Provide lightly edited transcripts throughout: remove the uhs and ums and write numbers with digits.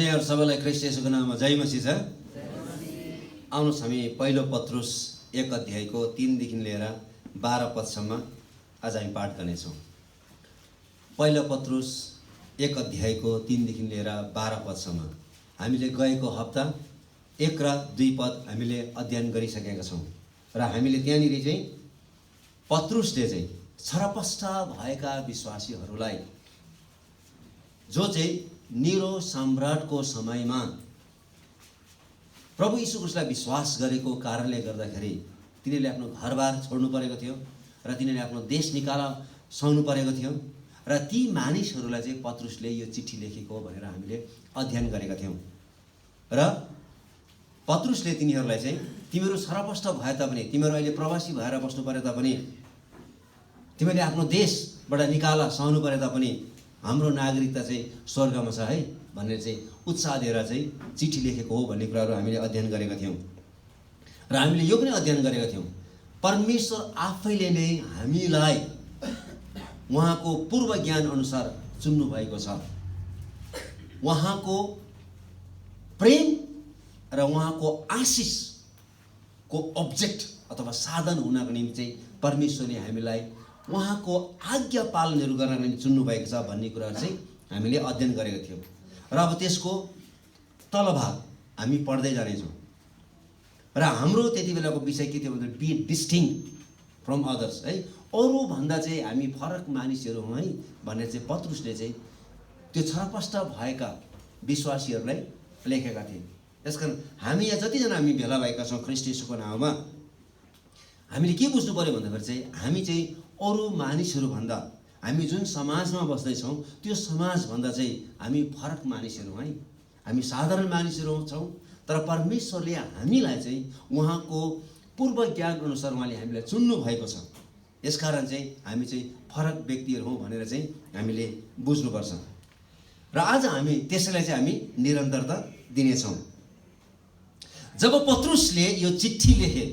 सबैलाई ख्रीष्ट येशूको नाममा जय मसीह छ। आउनुहोस् हामी पहिलो पत्रुस 1 अध्यायको 3 देखि लिएर 12 पदसम्म आज हामी पाठ गर्नेछौँ। पहिलो पत्रुस 1 अध्यायको 3 देखि लिएर 12 पदसम्म हामीले गएको हप्ता 1 र 2 पद हामीले अध्ययन गरिसकेका छौँ र हामीले त्यहाँनिर चाहिँ पत्रुसले चाहिँ छरपष्ट भएका विश्वासीहरूलाई जो चाहिँ नीरो सम्राटको समयमा प्रभु यीशु ख्रीष्टलाई विश्वास गरेको कारणले गर्दाखेरि तिनीहरूले आफ्नो घरबार छोड्नु परेको थियो र तिनीहरूले आफ्नो देश निकाल्नु परेको थियो र ती मानिसहरूलाई चाहिँ पत्रुसले यो चिठी लेखेको भनेर हामीले अध्ययन गरेका थियौँ। र पत्रुसले तिनीहरूलाई चाहिँ तिमीहरू छरपष्ट भए तापनि, तिमीहरू अहिले प्रवासी भएर बस्नु परे तापनि, तिमीहरूले आफ्नो देशबाट सहनु परे तापनि हाम्रो नागरिकता चाहिँ स्वर्गमा छ है भनेर चाहिँ उत्साह दिएर चाहिँ चिठी लेखेको हो भन्ने कुराहरू हामीले अध्ययन गरेका थियौँ। र हामीले यो पनि अध्ययन गरेका थियौँ, परमेश्वर आफैले नै हामीलाई उहाँको पूर्व ज्ञान अनुसार चुन्नु भएको छ। उहाँको प्रेम र उहाँको आशिषको अब्जेक्ट अथवा साधन हुनको निम्ति चाहिँ परमेश्वरले हामीलाई उहाँको आज्ञा पालनहरू गर्नको निम्ति चुन्नु भएको छ भन्ने कुराहरू चाहिँ हामीले अध्ययन गरेका थियौँ। र अब त्यसको तलभाग हामी पढ्दै जानेछौँ र हाम्रो त्यति बेलाको विषय के थियो भने बी डिस्टिङ्क्ट फ्रम अदर्स है, अरूभन्दा चाहिँ हामी फरक मानिसहरू हौँ है भनेर चाहिँ पत्रुसले चाहिँ त्यो छरपष्ट भएका विश्वासीहरूलाई लेखेका थिए। त्यसकारण हामी यहाँ जतिजना हामी भेला भएका छौँ ख्रीष्ट येशूको नाममा, हामीले के बुझ्नु पऱ्यो भन्दाखेरि चाहिँ हामी चाहिँ अरू मानिसहरूभन्दा, हामी जुन समाजमा बस्दैछौँ त्यो समाजभन्दा चाहिँ हामी फरक मानिसहरू है, हामी साधारण मानिसहरू छौँ। तर परमेश्वरले हामीलाई चाहिँ उहाँको पूर्व ज्ञान अनुसार उहाँले हामीलाई चुन्नु भएको छ। यसकारण चाहिँ हामी चाहिँ फरक व्यक्तिहरू हौँ भनेर चाहिँ हामीले बुझ्नुपर्छ र आज हामी त्यसैलाई चाहिँ हामी निरन्तरता दिनेछौँ। जब पत्रुसले यो चिठी लेखे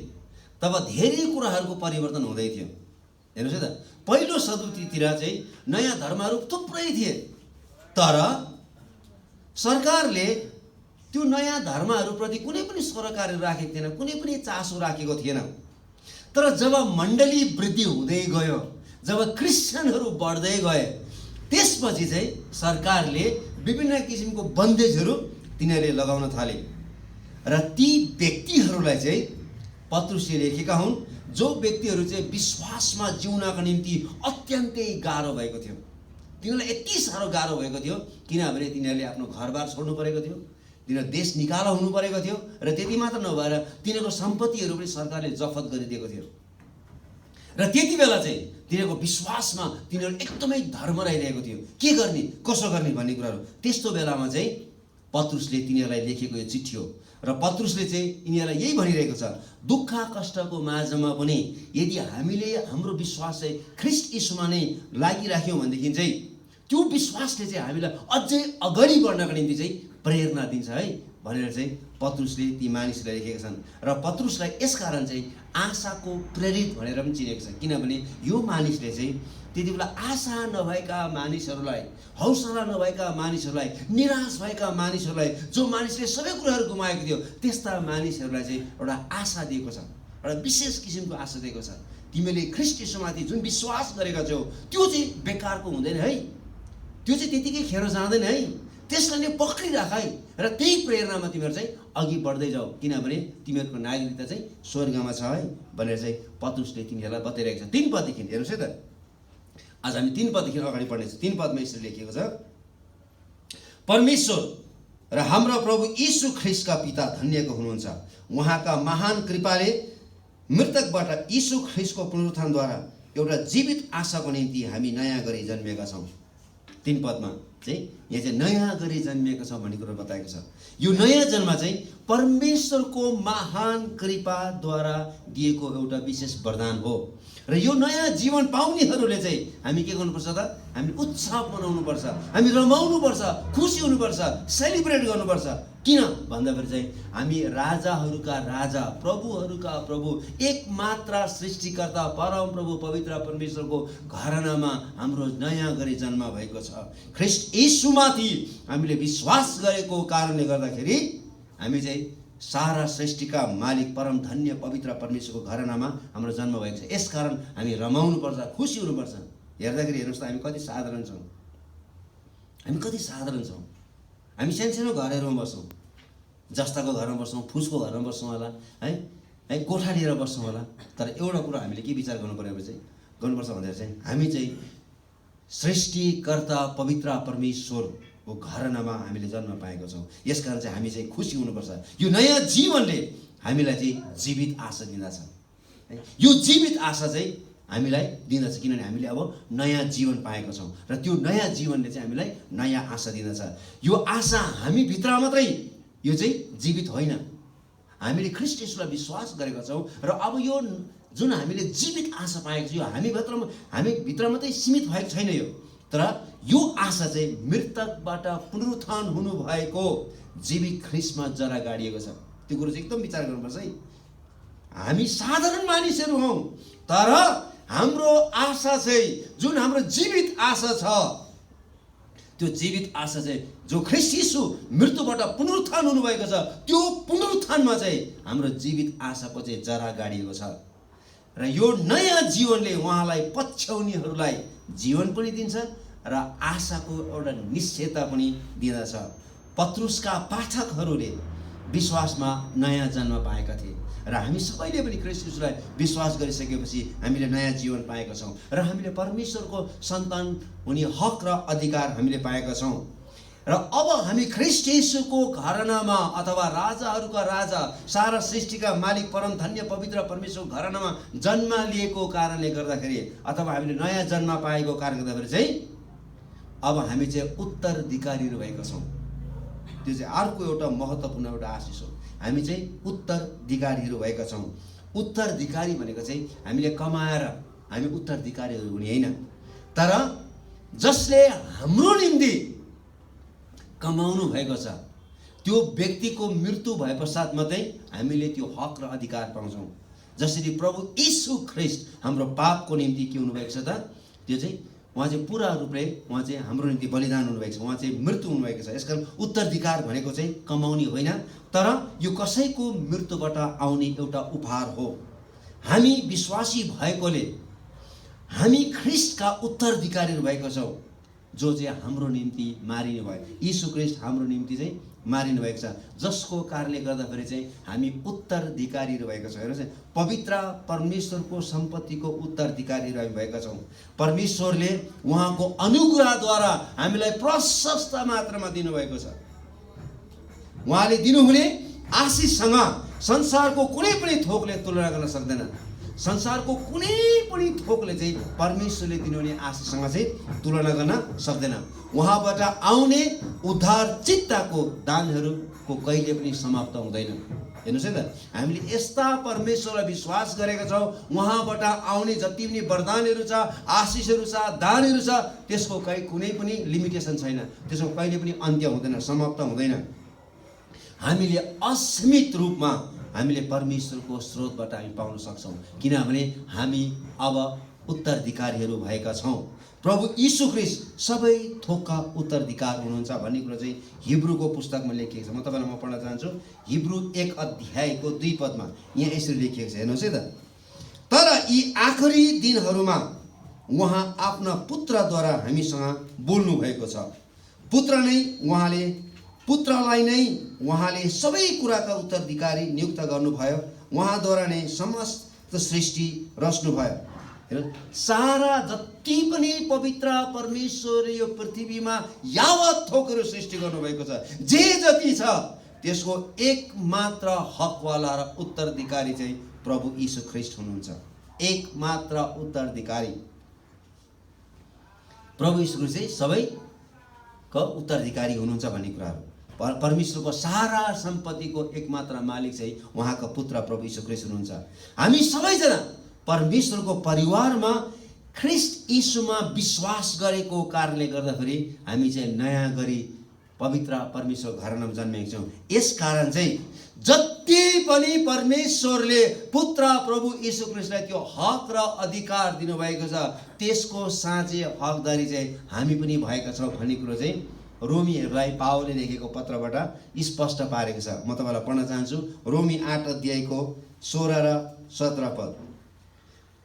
तब धेरै कुराहरूको परिवर्तन हुँदै थियो। हेर्नुहोस् है त, पहिलो शताब्दीतिर चाहिँ नयाँ धर्महरू थुप्रै थिए, तर सरकारले त्यो नयाँ धर्महरूप्रति कुनै पनि सरोकार राखेको थिएन, कुनै पनि चासो राखेको थिएन। तर जब मण्डली वृद्धि हुँदै गयो, जब क्रिस्चियनहरू बढ्दै गए, त्यसपछि चाहिँ सरकारले विभिन्न किसिमको बन्देजहरू तिनीहरूले लगाउन थाले र ती व्यक्तिहरूलाई चाहिँ पत्रुसले लेखेका हुन् जो व्यक्तिहरू चाहिँ विश्वासमा जिउनको निम्ति अत्यन्तै गाह्रो भएको थियो। तिनीहरूलाई यति साह्रो गाह्रो भएको थियो किनभने तिनीहरूले आफ्नो घरबार छोड्नु परेको थियो, तिनीहरू देश निकाला हुनु परेको थियो र त्यति मात्र नभएर तिनीहरूको सम्पत्तिहरू पनि सरकारले जफत गरिदिएको थियो। र त्यति बेला चाहिँ तिनीहरूको विश्वासमा तिनीहरू एकदमै धर्म रहिरहेको थियो, के गर्ने कसो गर्ने भन्ने कुराहरू। त्यस्तो बेलामा चाहिँ पत्रुसले तिनीहरूलाई लेखेको यो चिठी हो र पत्रुसले चाहिँ यिनीहरूलाई यही भनिरहेको छ, दुःख कष्टको माझमा पनि यदि हामीले हाम्रो विश्वास चाहिँ ख्रीष्ट येशूमा नै लागिराख्यौँ भनेदेखि चाहिँ त्यो विश्वासले चाहिँ हामीलाई अझै अगाडि बढ्नको निम्ति चाहिँ प्रेरणा दिन्छ है भनेर चाहिँ पत्रुसले ती मानिसलाई लेखेका छन्। र पत्रुसलाई यसकारण चाहिँ आशाको प्रेरित भनेर पनि चिनेको छ, किनभने यो मानिसले चाहिँ त्यति बेला आशा नभएका मानिसहरूलाई, हौसला नभएका मानिसहरूलाई, निराश भएका मानिसहरूलाई, जो मानिसले सबै कुराहरू गुमाएको थियो त्यस्ता मानिसहरूलाई चाहिँ एउटा आशा दिएको छ, एउटा विशेष किसिमको आशा दिएको छ। तिमीले ख्रीष्ट येशूमाथि जुन विश्वास गरेका छौ त्यो चाहिँ बेकारको हुँदैन है, त्यो चाहिँ त्यतिकै खेर जाँदैन है, त्यसलाई नै पक्रिराख है र त्यही प्रेरणामा तिमीहरू चाहिँ अघि बढ्दै जाऊ, किनभने तिमीहरूको नागरिकता चाहिँ स्वर्गमा छ है भनेर चाहिँ पत्रुसले तिनीहरूलाई बताइरहेको छ। 3 पददेखि हेर्नुहोस् है त, आज हामी 3 पददेखि अगाडि पढ्नेछौँ। 3 पदमा यसरी लेखिएको छ, परमेश्वर र हाम्रो प्रभु यीशु ख्रीष्टका पिता धन्यको हुनुहुन्छ, उहाँका महान कृपाले मृतकबाट यीशु ख्रीष्टको पुनरुत्थानद्वारा एउटा जीवित आशाको निम्ति हामी नयाँ गरी जन्मिएका छौँ। 3 पदमा चाहिँ यहाँ चाहिँ नयाँ गरी जन्मिएका छौँ भन्ने कुरो बताएको छ। यो नयाँ जन्म चाहिँ परमेश्वरको महान कृपाद्वारा दिएको एउटा विशेष वरदान हो र यो नयाँ जीवन पाउनेहरूले चाहिँ हामी के गर्नुपर्छ त, हामी उत्साह मनाउनुपर्छ, हामी रमाउनुपर्छ, खुसी हुनुपर्छ, सेलिब्रेट गर्नुपर्छ। किन भन्दाखेरि चाहिँ हामी राजाहरूका राजा, प्रभुहरूका प्रभु, एकमात्र सृष्टिकर्ता परम प्रभु पवित्र परमेश्वरको घरानामा हाम्रो नयाँ गरी जन्म भएको छ। ख्रीष्ट येशूमाथि हामीले विश्वास गरेको कारणले गर्दाखेरि हामी चाहिँ सारा सृष्टिका मालिक परम धन्य पवित्र परमेश्वरको घरानामा हाम्रो जन्म भएको छ। यसकारण हामी रमाउनुपर्छ, खुसी हुनुपर्छ। हेर्दाखेरि हेर्नुहोस् त हामी कति साधारण छौँ, हामी कति साधारण छौँ। हामी सानो घरहरूमा बस्छौँ, जस्ताको घरमा बस्छौँ, फुसको घरमा बस्छौँ होला, है कोठा लिएर बस्छौँ होला। तर एउटा कुरा हामीले के विचार गर्नु पर्यो चाहिँ गर्नुपर्छ भन्दा चाहिँ हामी चाहिँ सृष्टिकर्ता पवित्र परमेश्वरको घरानामा हामीले जन्म पाएको छौँ। यसकारण चाहिँ हामी चाहिँ खुसी हुनुपर्छ। यो नयाँ जीवनले हामीलाई चाहिँ जीवित आशा दिँदछ। यो जीवित आशा चाहिँ हामीलाई दिँदछ, किनभने हामीले अब नयाँ जीवन पाएका छौँ र त्यो नयाँ जीवनले चाहिँ हामीलाई नयाँ आशा दिँदछ। यो आशा हामी भित्र मात्रै यो चाहिँ जीवित होइन, हामीले ख्रीष्ट येशूलाई विश्वास गरेका छौँ र अब यो जुन हामीले जीवित आशा पाएको छ यो हामी भित्र मात्रै सीमित भएको छैन। यो तर यो आशा चाहिँ मृतकबाट पुनरुत्थान हुनु भएको जीवित ख्रीष्टमा जरा गाडिएको छ। त्यो कुरो चाहिँ एकदम विचार गर्नुपर्छ है। हामी साधारण मानिसहरू हौँ, तर हाम्रो आशा चाहिँ जुन हाम्रो जीवित आशा छ, त्यो जीवित आशा चाहिँ जो ख्रीष्ट येशू मृत्युबाट पुनरुत्थान हुनुभएको छ, त्यो पुनरुत्थानमा चाहिँ हाम्रो जीवित आशाको चाहिँ जरा गाडिएको छ। र यो नयाँ जीवनले उहाँलाई पछ्याउनेहरूलाई जीवन पनि दिन्छ र आशाको एउटा निश्चयता पनि दिँदछ। पत्रुसका पाठकहरूले विश्वासमा नयाँ जन्म पाएका थिए र हामी सबैले पनि ख्रीष्ट येशूलाई विश्वास गरिसकेपछि हामीले नयाँ जीवन पाएका छौँ र हामीले परमेश्वरको सन्तान हुने हक र अधिकार हामीले पाएका छौँ। र अब हामी ख्रीष्ट येशूको घरानामा अथवा राजाहरूका राजा सारा सृष्टिका मालिक परम धन्य पवित्र परमेश्वरको घरानामा जन्म लिएको कारणले गर्दाखेरि अथवा हामीले नयाँ जन्म पाएको कारणले गर्दाखेरि चाहिँ अब हामी चाहिँ उत्तराधिकारीहरू भएका छौँ। त्यो चाहिँ अर्को एउटा महत्त्वपूर्ण एउटा आशिष हो। हामी चाहिँ उत्तराधिकारीहरू भएका छौँ। उत्तराधिकारी भनेको चाहिँ हामीले कमाएर हामी उत्तराधिकारीहरू हुने होइन, तर जसले हाम्रो निम्ति कमाउनु भएको छ त्यो व्यक्तिको मृत्यु भए पश्चात मात्रै हामीले त्यो हक र अधिकार पाउँछौँ। जसरी प्रभु यीशु ख्रीष्ट हाम्रो पापको निम्ति के हुनुभएको छ त, त्यो चाहिँ उहाँ चाहिँ पुरा रूपले उहाँ चाहिँ हाम्रो निम्ति बलिदान हुनुभएको छ, उहाँ चाहिँ मृत्यु हुनुभएको छ। यसकारण उत्तराधिकार भनेको चाहिँ कमाउने होइन, तर यो कसैको मृत्युबाट आउने एउटा उपहार हो। हामी विश्वासी भएकोले हामी ख्रीष्टका उत्तराधिकारीहरू भएका छौँ, जो चाहिँ हाम्रो निम्ति मारिनु भयो। यीशु ख्रीष्ट हाम्रो निम्ति चाहिँ मारिनु भएको छ, जसको कारणले गर्दाखेरि चाहिँ हामी उत्तराधिकारीहरू भएका छौँ। हेर्नुहोस्, पवित्र परमेश्वरको सम्पत्तिको उत्तराधिकारीहरू हामी भएका छौँ। परमेश्वरले उहाँको अनुग्रहद्वारा हामीलाई प्रशस्त मात्रामा दिनुभएको छ। उहाँले दिनुहुने आशिषसँग संसारको कुनै पनि थोकले तुलना गर्न सक्दैन। संसारको कुनै पनि थोकले चाहिँ परमेश्वरले दिनुहुने आशिषसँग चाहिँ तुलना गर्न सक्दैन। उहाँबाट आउने उद्धार चित्तको दानहरूको कहिले पनि समाप्त हुँदैन। हेर्नुहोस् है त, हामीले यस्ता परमेश्वरलाई विश्वास गरेका छौँ, उहाँबाट आउने जति पनि वरदानहरू छ, आशिषहरू छ, दानहरू छ, त्यसको कुनै पनि लिमिटेसन छैन, त्यसको कहिले पनि अन्त्य हुँदैन, समाप्त हुँदैन। हामीले असीमित रूपमा हामीले परमेश्वरको स्रोतबाट हामी पाउन सक्छौँ, किनभने हामी अब उत्तराधिकारीहरू भएका छौँ। प्रभु यीशु ख्रीष्ट सबै थोकका उत्तराधिकार हुनुहुन्छ भन्ने कुरा चाहिँ हिब्रूको पुस्तकमा लेखिएको छ। म तपाईँलाई पढ्न चाहन्छु। हिब्रू 1 अध्यायको 2 पदमा यहाँ यसरी लेखिएको छ, हेर्नुहोस् है त। तर यी आखरी दिनहरूमा उहाँ आफ्ना पुत्रद्वारा हामीसँग बोल्नु भएको छ। पुत्रलाई नै उहाँले सबै कुराका उत्तराधिकारी नियुक्त गर्नुभयो। उहाँद्वारा नै समस्त सृष्टि रच्नुभयो। हेर्नु, सारा जति पनि पवित्र परमेश्वर यो पृथ्वीमा यावत थोकहरू सृष्टि गर्नुभएको छ, जे जति छ त्यसको एकमात्र हकवाला र उत्तराधिकारी चाहिँ प्रभु यीशु ख्रीष्ट हुनुहुन्छ। एकमात्र उत्तराधिकारी प्रभु यीशु ख्रीष्ट चाहिँ सबैको उत्तराधिकारी हुनुहुन्छ भन्ने कुरा हो। परमेश्वरको सारा सम्पत्तिको एकमात्र मालिक चाहिँ उहाँको पुत्र प्रभु यीशु ख्रीष्ट हुनुहुन्छ। हामी सबैजना परमेश्वरको परिवारमा ख्रीष्ट यीशुमा विश्वास गरेको कारणले गर्दाखेरि हामी चाहिँ नयाँ गरी पवित्र परमेश्वर घरानामा जन्मेका छौँ। यसकारण चाहिँ जति पनि परमेश्वरले पुत्र प्रभु यीशु ख्रीष्टलाई त्यो हक र अधिकार दिनुभएको छ, त्यसको साँचे हकदारी चाहिँ हामी पनि भएका छौँ भन्ने कुरो चाहिँ रोमीहरूलाई पावलले लेखेको पत्रबाट स्पष्ट पारेको छ। म तपाईँलाई पढ्न चाहन्छु रोमी 8 अध्यायको 16 र 17 पद।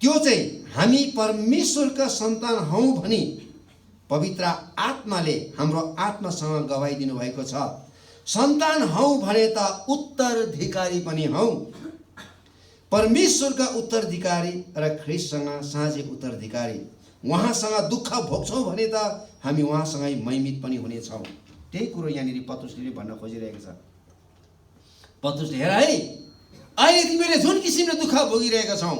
त्यो चाहिँ हामी परमेश्वरका सन्तान हौँ भनी पवित्र आत्माले हाम्रो आत्मासँग गवाही दिनुभएको छ। सन्तान हौँ भने त उत्तराधिकारी पनि हौँ, परमेश्वरका उत्तराधिकारी र ख्रीष्टसँग साझे उत्तराधिकारी। उहाँसँग दुःख भोग्छौँ भने त हामी उहाँसँगै महिमित पनि हुनेछौँ। त्यही कुरो यहाँनिर पत्रुसले भन्न खोजिरहेको छ। पत्रुसले हेर है, अहिले तिमीले जुन किसिमले दुःख भोगिरहेका छौ,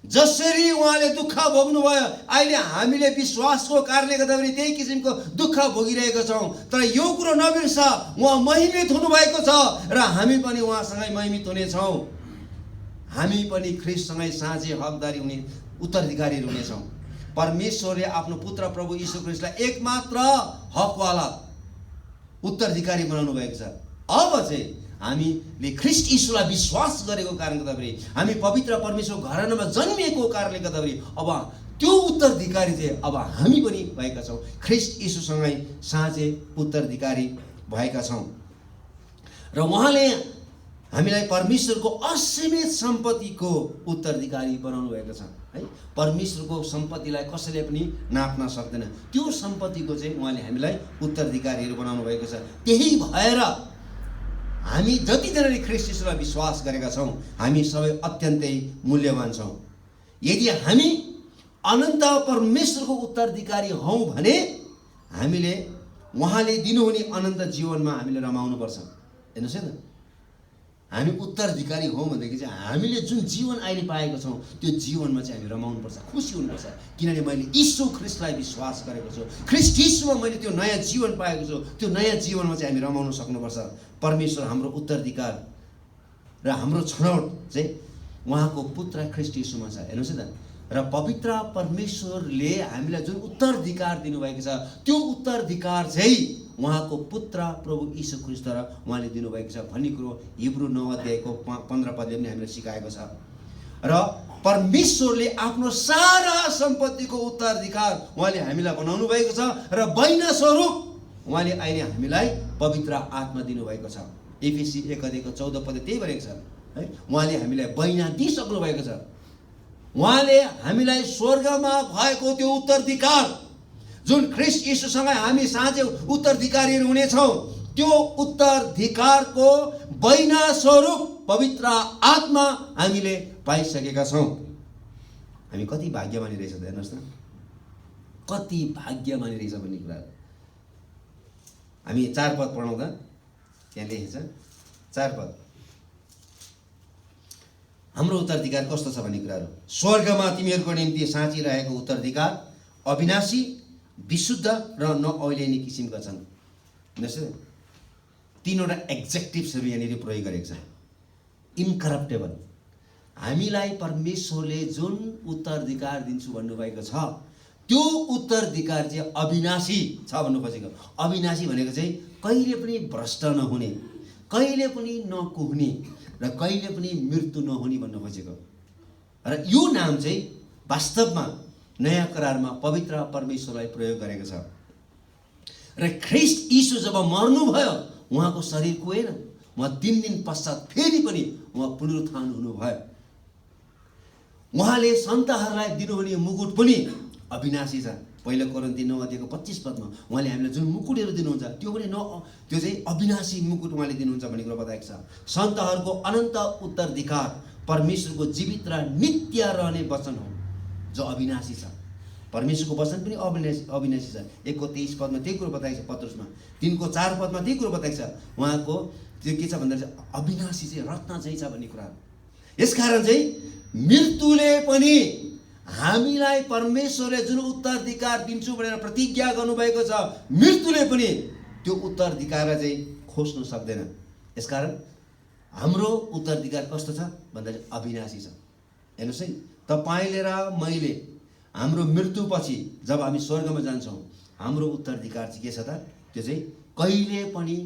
जसरी उहाँले दुःख भोग्नुभयो, अहिले हामीले विश्वासको कारणले गर्दाखेरि त्यही किसिमको दुःख भोगिरहेका छौँ। तर यो कुरो नबिर्स, उहाँ महिमित हुनुभएको छ र हामी पनि उहाँसँगै महिमित हुनेछौँ। हामी पनि ख्रीष्टसँगै साँझे हकदारी हुने उत्तराधिकारी हुनेछौँ। परमेश्वरले आफ्नो पुत्र प्रभु यीशु ख्रीष्टलाई एकमात्र हकवाला उत्तराधिकारी बनाउनु भएको छ। अब चाहिँ हामीले ख्रीष्ट यीशुलाई विश्वास गरेको कारणले गर्दाखेरि, हामी पवित्र परमेश्वर घरानामा जन्मिएको कारणले गर्दाखेरि अब त्यो उत्तराधिकारी चाहिँ अब हामी पनि भएका छौँ। ख्रीष्ट यीशुसँगै साँझे उत्तराधिकारी भएका छौँ र उहाँले हामीलाई परमेश्वरको असीमित सम्पत्तिको उत्तराधिकारी बनाउनु भएको छ है। परमेश्वरको सम्पत्तिलाई कसैले पनि नाप्न सक्दैन। त्यो सम्पत्तिको चाहिँ उहाँले हामीलाई उत्तराधिकारीहरू बनाउनु भएको छ। त्यही भएर हामी जतिजनाले ख्रीष्ट यीशुलाई विश्वास गरेका छौँ, हामी सबै अत्यन्तै मूल्यवान छौँ। यदि हामी अनन्त परमेश्वरको उत्तराधिकारी हौँ भने हामीले उहाँले दिनुहुने अनन्त जीवनमा हामीले रमाउनुपर्छ। हेर्नुहोस् है त, हामी उत्तराधिकारी हौँ भनेदेखि चाहिँ हामीले जुन जीवन अहिले पाएको छौँ त्यो जीवनमा चाहिँ हामी रमाउनुपर्छ, खुसी हुनुपर्छ। किनभने मैले यीशु ख्रीष्टलाई विश्वास गरेको छु, ख्रीष्ट यीशुमा मैले त्यो नयाँ जीवन पाएको छु। त्यो नयाँ जीवनमा चाहिँ हामी रमाउन सक्नुपर्छ। परमेश्वर हाम्रो उत्तराधिकार र हाम्रो छनौट चाहिँ उहाँको पुत्र ख्रीष्ट यीशुमा छ। हेर्नुहोस् है त, र पवित्र परमेश्वरले हामीलाई जुन उत्तराधिकार दिनुभएको छ, त्यो उत्तराधिकार चाहिँ उहाँको पुत्र प्रभु यीशु ख्रीष्टद्वारा उहाँले दिनुभएको छ भन्ने कुरो हिब्रू 9 अध्यायको 15 पदले पनि हामीलाई सिकाएको छ। र परमेश्वरले आफ्नो सारा सम्पत्तिको उत्तराधिकार उहाँले हामीलाई बनाउनु भएको छ र बैना स्वरूप उहाँले अहिले हामीलाई पवित्र आत्मा दिनुभएको छ। एफिसी 1 अध्यायको 14 पदले त्यही भनेको छ है, उहाँले हामीलाई बैना दिइसक्नु भएको छ। उहाँले हामीलाई स्वर्गमा भएको त्यो उत्तराधिकार जुन ख्रीष्ट यीशुसँगै हामी साँझे उत्तराधिकारीहरू हुनेछौँ, त्यो उत्तराधिकारको बैना स्वरूप पवित्र आत्मा हामीले पाइसकेका छौँ। हामी कति भाग्यमानी रहेछ त, हेर्नुहोस् न, कति भाग्यमानी रहेछ भन्ने कुरा। हामी 4 पद पढौँ त, त्यहाँ लेखेको छ 4 पद। हाम्रो उत्तराधिकार कस्तो छ भन्ने कुराहरू। स्वर्गमा तिमीहरूको निम्ति साँचिरहेको उत्तराधिकार अविनाशी, विशुद्ध र नअहिलेनी किसिमका छन्। हेर्नुहोस्, 3वटा एड्जेक्टिभ्सहरू यहाँनिर प्रयोग गरेको छ। इन्करप्टेबल, हामीलाई परमेश्वरले जुन उत्तराधिकार दिन्छु भन्नुभएको छ त्यो उत्तराधिकार चाहिँ अविनाशी छ भन्नु खोजेको। अविनाशी भनेको चाहिँ कहिले पनि भ्रष्ट नहुने, कहिले पनि नकुहुने र कहिले पनि मृत्यु नहुने भन्नु खोजेको। र यो नाम चाहिँ वास्तवमा नयाँ करारमा पवित्र परमेश्वरलाई प्रयोग गरेको छ। र ख्रीष्ट यीशु जब मर्नुभयो, उहाँको शरीर कोहेन, उहाँ 3 दिन पश्चात फेरि पनि उहाँ पुनरुत्थान हुनुभयो। उहाँले सन्तहरूलाई दिनुहुने मुकुट पनि अविनाशी छ। पहिलो कोरिन्थी 9 अध्यायको 25 पदमा उहाँले हामीलाई जुन मुकुटहरू दिनुहुन्छ त्यो पनि त्यो चाहिँ अविनाशी मुकुट उहाँले दिनुहुन्छ भन्ने कुरा बताएको छ। सन्तहरूको अनन्त उत्तराधिकार परमेश्वरको जीवित र नित्य रहने वचन हो जो अविनाशी छ। परमेश्वरको वचन पनि अविनाशी छ। 1:23 पदमा त्यही कुरो बताएको छ। पत्रुसमा 3:4 पदमा त्यही कुरो बताएको छ। उहाँको त्यो के छ भन्दा चाहिँ अविनाशी चाहिँ रत्न चाहिँ छ भन्ने कुरा। यसकारण चाहिँ मृत्युले पनि हामीलाई परमेश्वरले जुन उत्तराधिकार दिन्छु भनेर प्रतिज्ञा गर्नुभएको छ, मृत्युले पनि त्यो उत्तराधिकारलाई चाहिँ खोज्न सक्दैन। यसकारण हाम्रो उत्तराधिकार कस्तो छ भन्दा चाहिँ अविनाशी छ। हेर्नुहोस् है, तपाईँले र मैले हाम्रो मृत्युपछि जब हामी स्वर्गमा जान्छौँ, हाम्रो उत्तराधिकार चाहिँ के छ त? त्यो चाहिँ कहिले पनि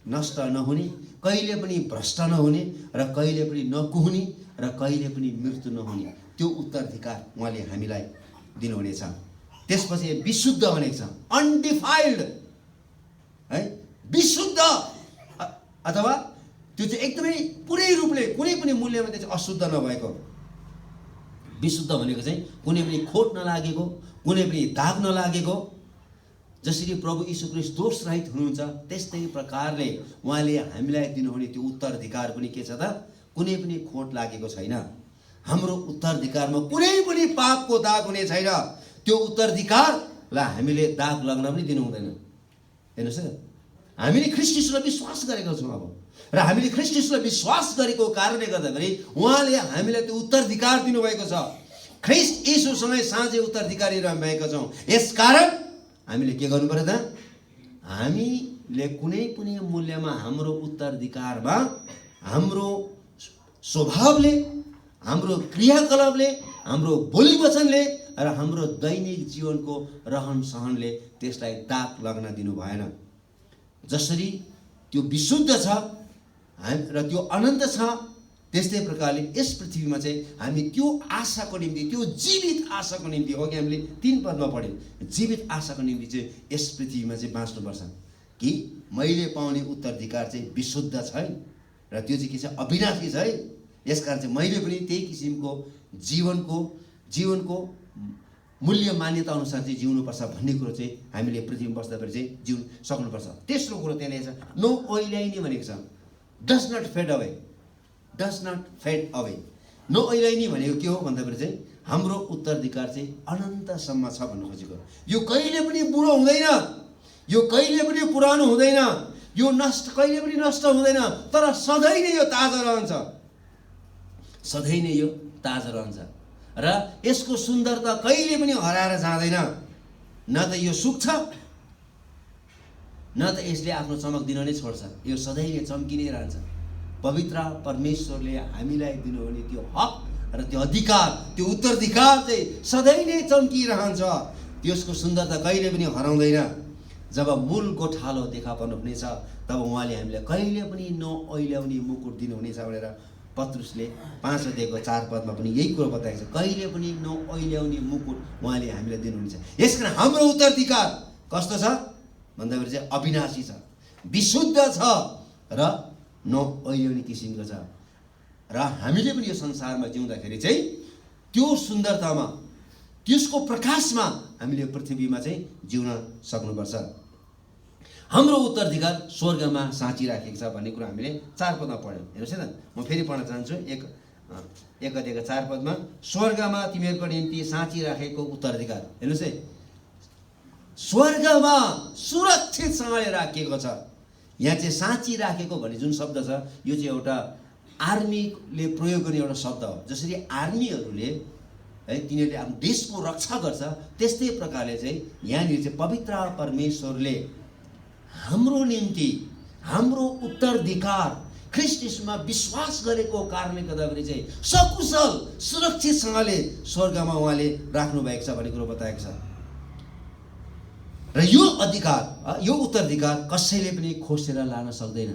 नष्ट नहुने, कहिले पनि भ्रष्ट नहुने र कहिले पनि नकुहुने र कहिले पनि मृत्यु नहुने त्यो उत्तराधिकार उहाँले हामीलाई दिनुहुनेछ। त्यसपछि विशुद्ध भनेको छ, अनडिफाइल्ड है, विशुद्ध अथवा त्यो चाहिँ एकदमै पुरै रूपले कुनै पनि मूल्यमा त्यो चाहिँ अशुद्ध नभएको। विशुद्ध भनेको चाहिँ कुनै पनि खोट नलागेको, कुनै पनि दाग नलागेको। जसरी प्रभु यीशु ख्रीष्ट दोषरहित हुनुहुन्छ त्यस्तै प्रकारले उहाँले हामीलाई दिनुहुने त्यो उत्तराधिकार पनि के छ त, कुनै पनि खोट लागेको छैन। हाम्रो उत्तराधिकारमा कुनै पनि पापको दाग हुने छैन। त्यो उत्तराधिकारलाई हामीले दाग लाग्न पनि दिनु हुँदैन। हेर्नुहोस् न, हामीले ख्रीष्ट यीशुलाई विश्वास गरेका छौँ अब, र हामीले ख्रीष्ट यीशुलाई विश्वास गरेको कारणले गर्दाखेरि उहाँले हामीलाई त्यो उत्तराधिकार दिनुभएको छ। ख्रीष्ट यीशुसँगै साझै उत्तराधिकारी भएका छौँ। यसकारण हामीले के गर्नु पर्यो त, हामीले कुनै पनि मूल्यमा हाम्रो उत्तराधिकारमा हाम्रो स्वभावले, हाम्रो क्रियाकलापले, हाम्रो बोली वचनले र हाम्रो दैनिक जीवनको रहन सहनले त्यसलाई दाग लाग्न दिनु भएन। जसरी त्यो विशुद्ध छ र त्यो अनन्त छ, त्यस्तै प्रकारले यस पृथ्वीमा चाहिँ हामी त्यो आशाको निम्ति, त्यो जीवित आशाको निम्ति हो कि हामीले 3 पदमा पढ्यौँ, जीवित आशाको निम्ति चाहिँ यस पृथ्वीमा चाहिँ बाँच्नुपर्छ कि मैले पाउने उत्तराधिकार चाहिँ विशुद्ध छैन र त्यो चाहिँ के छ, अविनाशी छ है। यसकारण चाहिँ मैले पनि त्यही किसिमको जीवनको मूल्य मान्यता अनुसार चाहिँ जिउनुपर्छ भन्ने कुरो चाहिँ हामीले पृथ्वीमा बस्दाखेरि चाहिँ जिउन सक्नुपर्छ। तेस्रो कुरो त्यहाँ छ, नो ओइल्याइने भनेको छ, does not fade away, does not fade away. नो ओइल्याइने भनेको के हो भन्दाखेरि चाहिँ हाम्रो उत्तराधिकार चाहिँ अनन्तसम्म छ भन्नु खोजेको। यो कहिले पनि बुढो हुँदैन, यो कहिले पनि पुरानो हुँदैन, यो कहिले पनि नष्ट हुँदैन, तर सधैँ नै यो ताजा रहन्छ, सधैँ नै यो ताजा रहन्छ र यसको सुन्दरता कहिले पनि हराएर जाँदैन। न त यो सुक्छ, न त यसले आफ्नो चमक दिन नै छोड्छ, यो सधैँ नै चम्कि नै रहन्छ। पवित्र परमेश्वरले हामीलाई दिनुहुने त्यो हक र त्यो अधिकार, त्यो उत्तराधिकार चाहिँ सधैँ नै चम्किरहन्छ, त्यसको सुन्दरता कहिले पनि हराउँदैन। जब मूल गोठालो देखा पर्नु हुनेछ तब उहाँले हामीलाई कहिले पनि नओइल्याउने मुकुट दिनुहुनेछ भनेर पत्रुसले 5 अध्यायको 4 पदमा पनि यही कुरो बताएको छ। कहिले पनि नओइल्याउने मुकुट उहाँले हामीलाई दिनुहुनेछ। यसकारण हाम्रो उत्तराधिकार कस्तो छ भन्दाखेरि चाहिँ अविनाशी छ, विशुद्ध छ र नओइल्याउने किसिमको छ। र हामीले पनि यो संसारमा जिउँदाखेरि चाहिँ त्यो सुन्दरतामा, त्यसको प्रकाशमा हामीले पृथ्वीमा चाहिँ जिउन सक्नुपर्छ। हाम्रो उत्तराधिकार स्वर्गमा साँचिराखेको छ भन्ने कुरा हामीले 4 पदमा पढ्यौँ। हेर्नुहोस् है त, म फेरि पढ्न चाहन्छु। 1 अध्यायको 4 पदमा, स्वर्गमा तिमीहरूको निम्ति साँचिराखेको उत्तराधिकार। हेर्नुहोस् है, स्वर्गमा सुरक्षितसँगले राखिएको छ। यहाँ चाहिँ साँचिराखेको भन्ने जुन शब्द छ यो चाहिँ एउटा आर्मीले प्रयोग गर्ने एउटा शब्द हो। जसरी आर्मीहरूले है तिनीहरूले आफ्नो देशको रक्षा गर्छ, त्यस्तै प्रकारले चाहिँ यहाँनिर चाहिँ पवित्र परमेश्वरले हाम्रो निम्ति हाम्रो उत्तराधिकार ख्रीष्ट येशूमा विश्वास गरेको कारणले गर्दाखेरि चाहिँ सकुशल सुरक्षितसँगले स्वर्गमा उहाँले राख्नु भएको छ भन्ने कुरो बताएको छ। र यो अधिकार, यो उत्तराधिकार कसैले पनि खोसेर लान सक्दैन।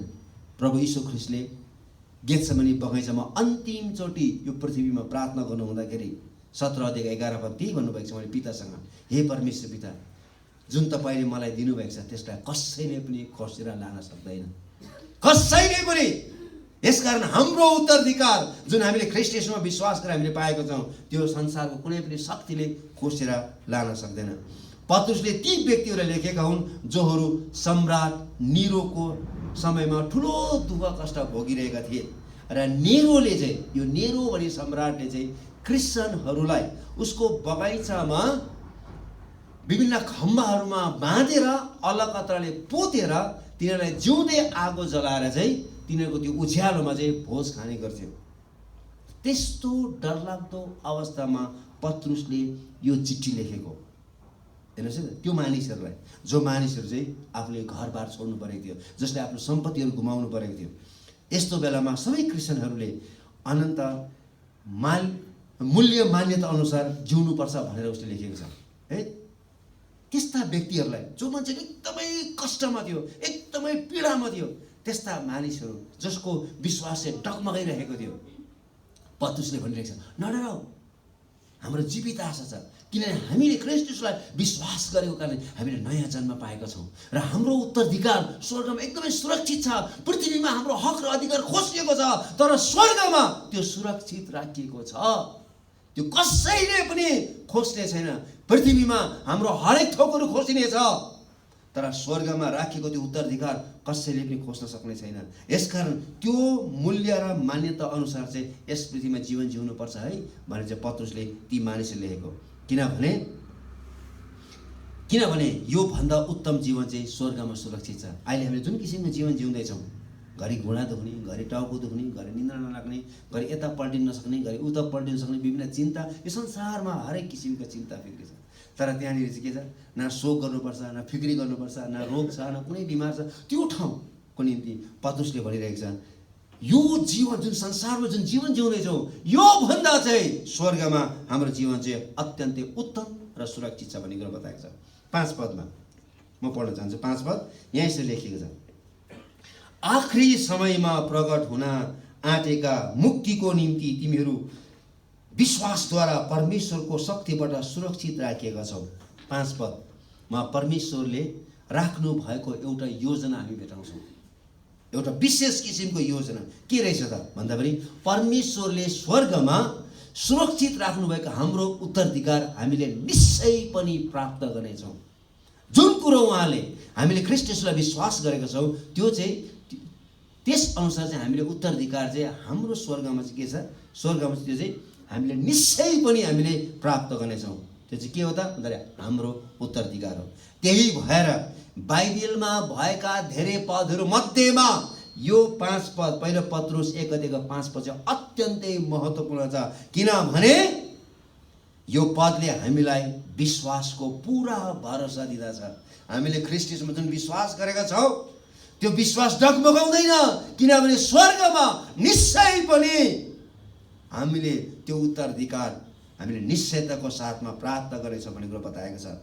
प्रभु यीशु ख्रीष्टले गेत्सेमनी बगैँचामा अन्तिमचोटि यो पृथ्वीमा प्रार्थना गर्नु हुँदाखेरि 17 अध्याय 11 पद त्यही भन्नुभएको छ, मैले पितासँग, हे परमेश्वर पिता, जुन तपाईँले मलाई दिनुभएको छ त्यसलाई कसैले पनि खोसेर लान सक्दैन, कसैले पनि। यसकारण हाम्रो उत्तराधिकार जुन हामीले ख्रीष्ट येशूमा विश्वास गरेर हामीले पाएको छौँ त्यो संसारको कुनै पनि शक्तिले खोसेर लान सक्दैन। पत्रुसले ती व्यक्तिहरूलाई लेखेका हुन् जोहरू सम्राट नीरोको समयमा ठुलो दुःख कष्ट भोगिरहेका थिए। र नेरोले चाहिँ, यो नेरो भन्ने सम्राटले चाहिँ क्रिस्चियनहरूलाई उसको बगैँचामा विभिन्न खम्बाहरूमा बाँधेर अलकत्राले पोतेर तिनीहरूलाई जिउँदै आगो जलाएर चाहिँ तिनीहरूको त्यो उज्यालोमा चाहिँ भोज खाने गर्थ्यो। त्यस्तो डरलाग्दो अवस्थामा पत्रुसले यो चिठी लेखेको। हेर्नुहोस् है, त्यो मानिसहरूलाई, जो मानिसहरू चाहिँ आफूले घरबार छोड्नु परेको थियो, जसले आफ्नो सम्पत्तिहरू गुमाउनु परेको थियो, यस्तो बेलामा सबै क्रिस्चियनहरूले अनन्त मूल्य मान्यता अनुसार जिउनुपर्छ भनेर उसले लेखेको छ है। त्यस्ता व्यक्तिहरूलाई जो मान्छे एकदमै कष्टमा थियो, एकदमै पीडामा थियो, त्यस्ता मानिसहरू जसको विश्वास चाहिँ डगमगाइरहेको थियो, पत्रुसले भनिरहेको छ नडराऊ, हाम्रो जीवित आशा छ, किनभने हामीले ख्रीष्ट येशूलाई विश्वास गरेको कारणले हामीले नयाँ जन्म पाएका छौँ र हाम्रो उत्तराधिकार स्वर्गमा एकदमै सुरक्षित छ। पृथ्वीमा हाम्रो हक र अधिकार खोसिएको छ, तर स्वर्गमा त्यो सुरक्षित राखिएको छ, त्यो कसैले पनि खोज्ने छैन। पृथ्वीमा हाम्रो हरेक थोकहरू खोजिनेछ, तर स्वर्गमा राखेको त्यो उत्तराधिकार कसैले पनि खोज्न सक्ने छैन। यसकारण त्यो मूल्य र मान्यता अनुसार चाहिँ यस पृथ्वीमा जीवन जिउनुपर्छ है भने चाहिँ पत्रुसले ती मानिसहरूले लेखेको। किनभने यो भन्दा उत्तम जीवन चाहिँ स्वर्गमा सुरक्षित छ। अहिले हामीले जुन किसिमको जीवन जिउँदैछौँ, घरि घुँडा दुख्ने, घरि टाउको दुख्ने, घरि निन्द्रा नलाग्ने, घरि यता पल्टिन नसक्ने, घरि उता पल्टिन सक्ने विभिन्न चिन्ता, यो संसारमा हरेक किसिमको चिन्ता फिक्री छ। तर त्यहाँनिर चाहिँ के छ, न शोक गर्नुपर्छ, न फिक्री गर्नुपर्छ, न रोग छ, न कुनै बिमार छ। त्यो ठाउँको निम्ति पत्रुसले भनिरहेको छ यो जीवन जुन संसारमा जुन जीवन जिउँदैछौँ यो भन्दा चाहिँ स्वर्गमा हाम्रो जीवन चाहिँ अत्यन्तै उत्तम र सुरक्षित छ भन्ने कुरा बताएको छ। 5 पदमा म पढ्न चाहन्छु। 5 पद यहाँ यसरी लेखिएको छ, आखिरी समयमा प्रकट हुन आँटेका मुक्तिको निम्ति तिमीहरू विश्वासद्वारा परमेश्वरको शक्तिबाट सुरक्षित राखिएका छौ। 5 पदमा परमेश्वरले राख्नु भएको एउटा योजना हामी भेटाउँछौँ, एउटा विशेष किसिमको योजना के रहेछ त भन्दाखेरि परमेश्वरले स्वर्गमा सुरक्षित राख्नुभएको हाम्रो उत्तराधिकार हामीले निश्चय पनि प्राप्त गर्नेछौँ। जुन कुरो उहाँले हामीले ख्रीष्ट येशूलाई विश्वास गरेका छौँ त्यो चाहिँ त्यस अनुसार चाहिँ हामीले उत्तराधिकार चाहिँ हाम्रो स्वर्गमा चाहिँ के छ, स्वर्गमा चाहिँ त्यो चाहिँ हामीले निश्चय पनि हामीले प्राप्त गर्नेछौँ। त्यो चाहिँ के हो त भन्दाखेरि हाम्रो उत्तराधिकार हो। त्यही भएर बाइबलमा भएका धेरै पदहरू मध्येमा यो 5 पद, पहिलो पत्रुस 1:5 पद चाहिँ अत्यन्तै महत्त्वपूर्ण छ, किनभने यो पदले हामीलाई विश्वासको पुरा भरोसा दिँदछ। हामीले ख्रीष्ट येशूमा जुन विश्वास गरेका छौँ त्यो विश्वास डगमगाउँदैन, किनभने स्वर्गमा निश्चय पनि हामीले त्यो उत्तराधिकार हामीले निश्चयताको साथमा प्राप्त गर्नेछौँ भन्ने कुरा बताएको छ।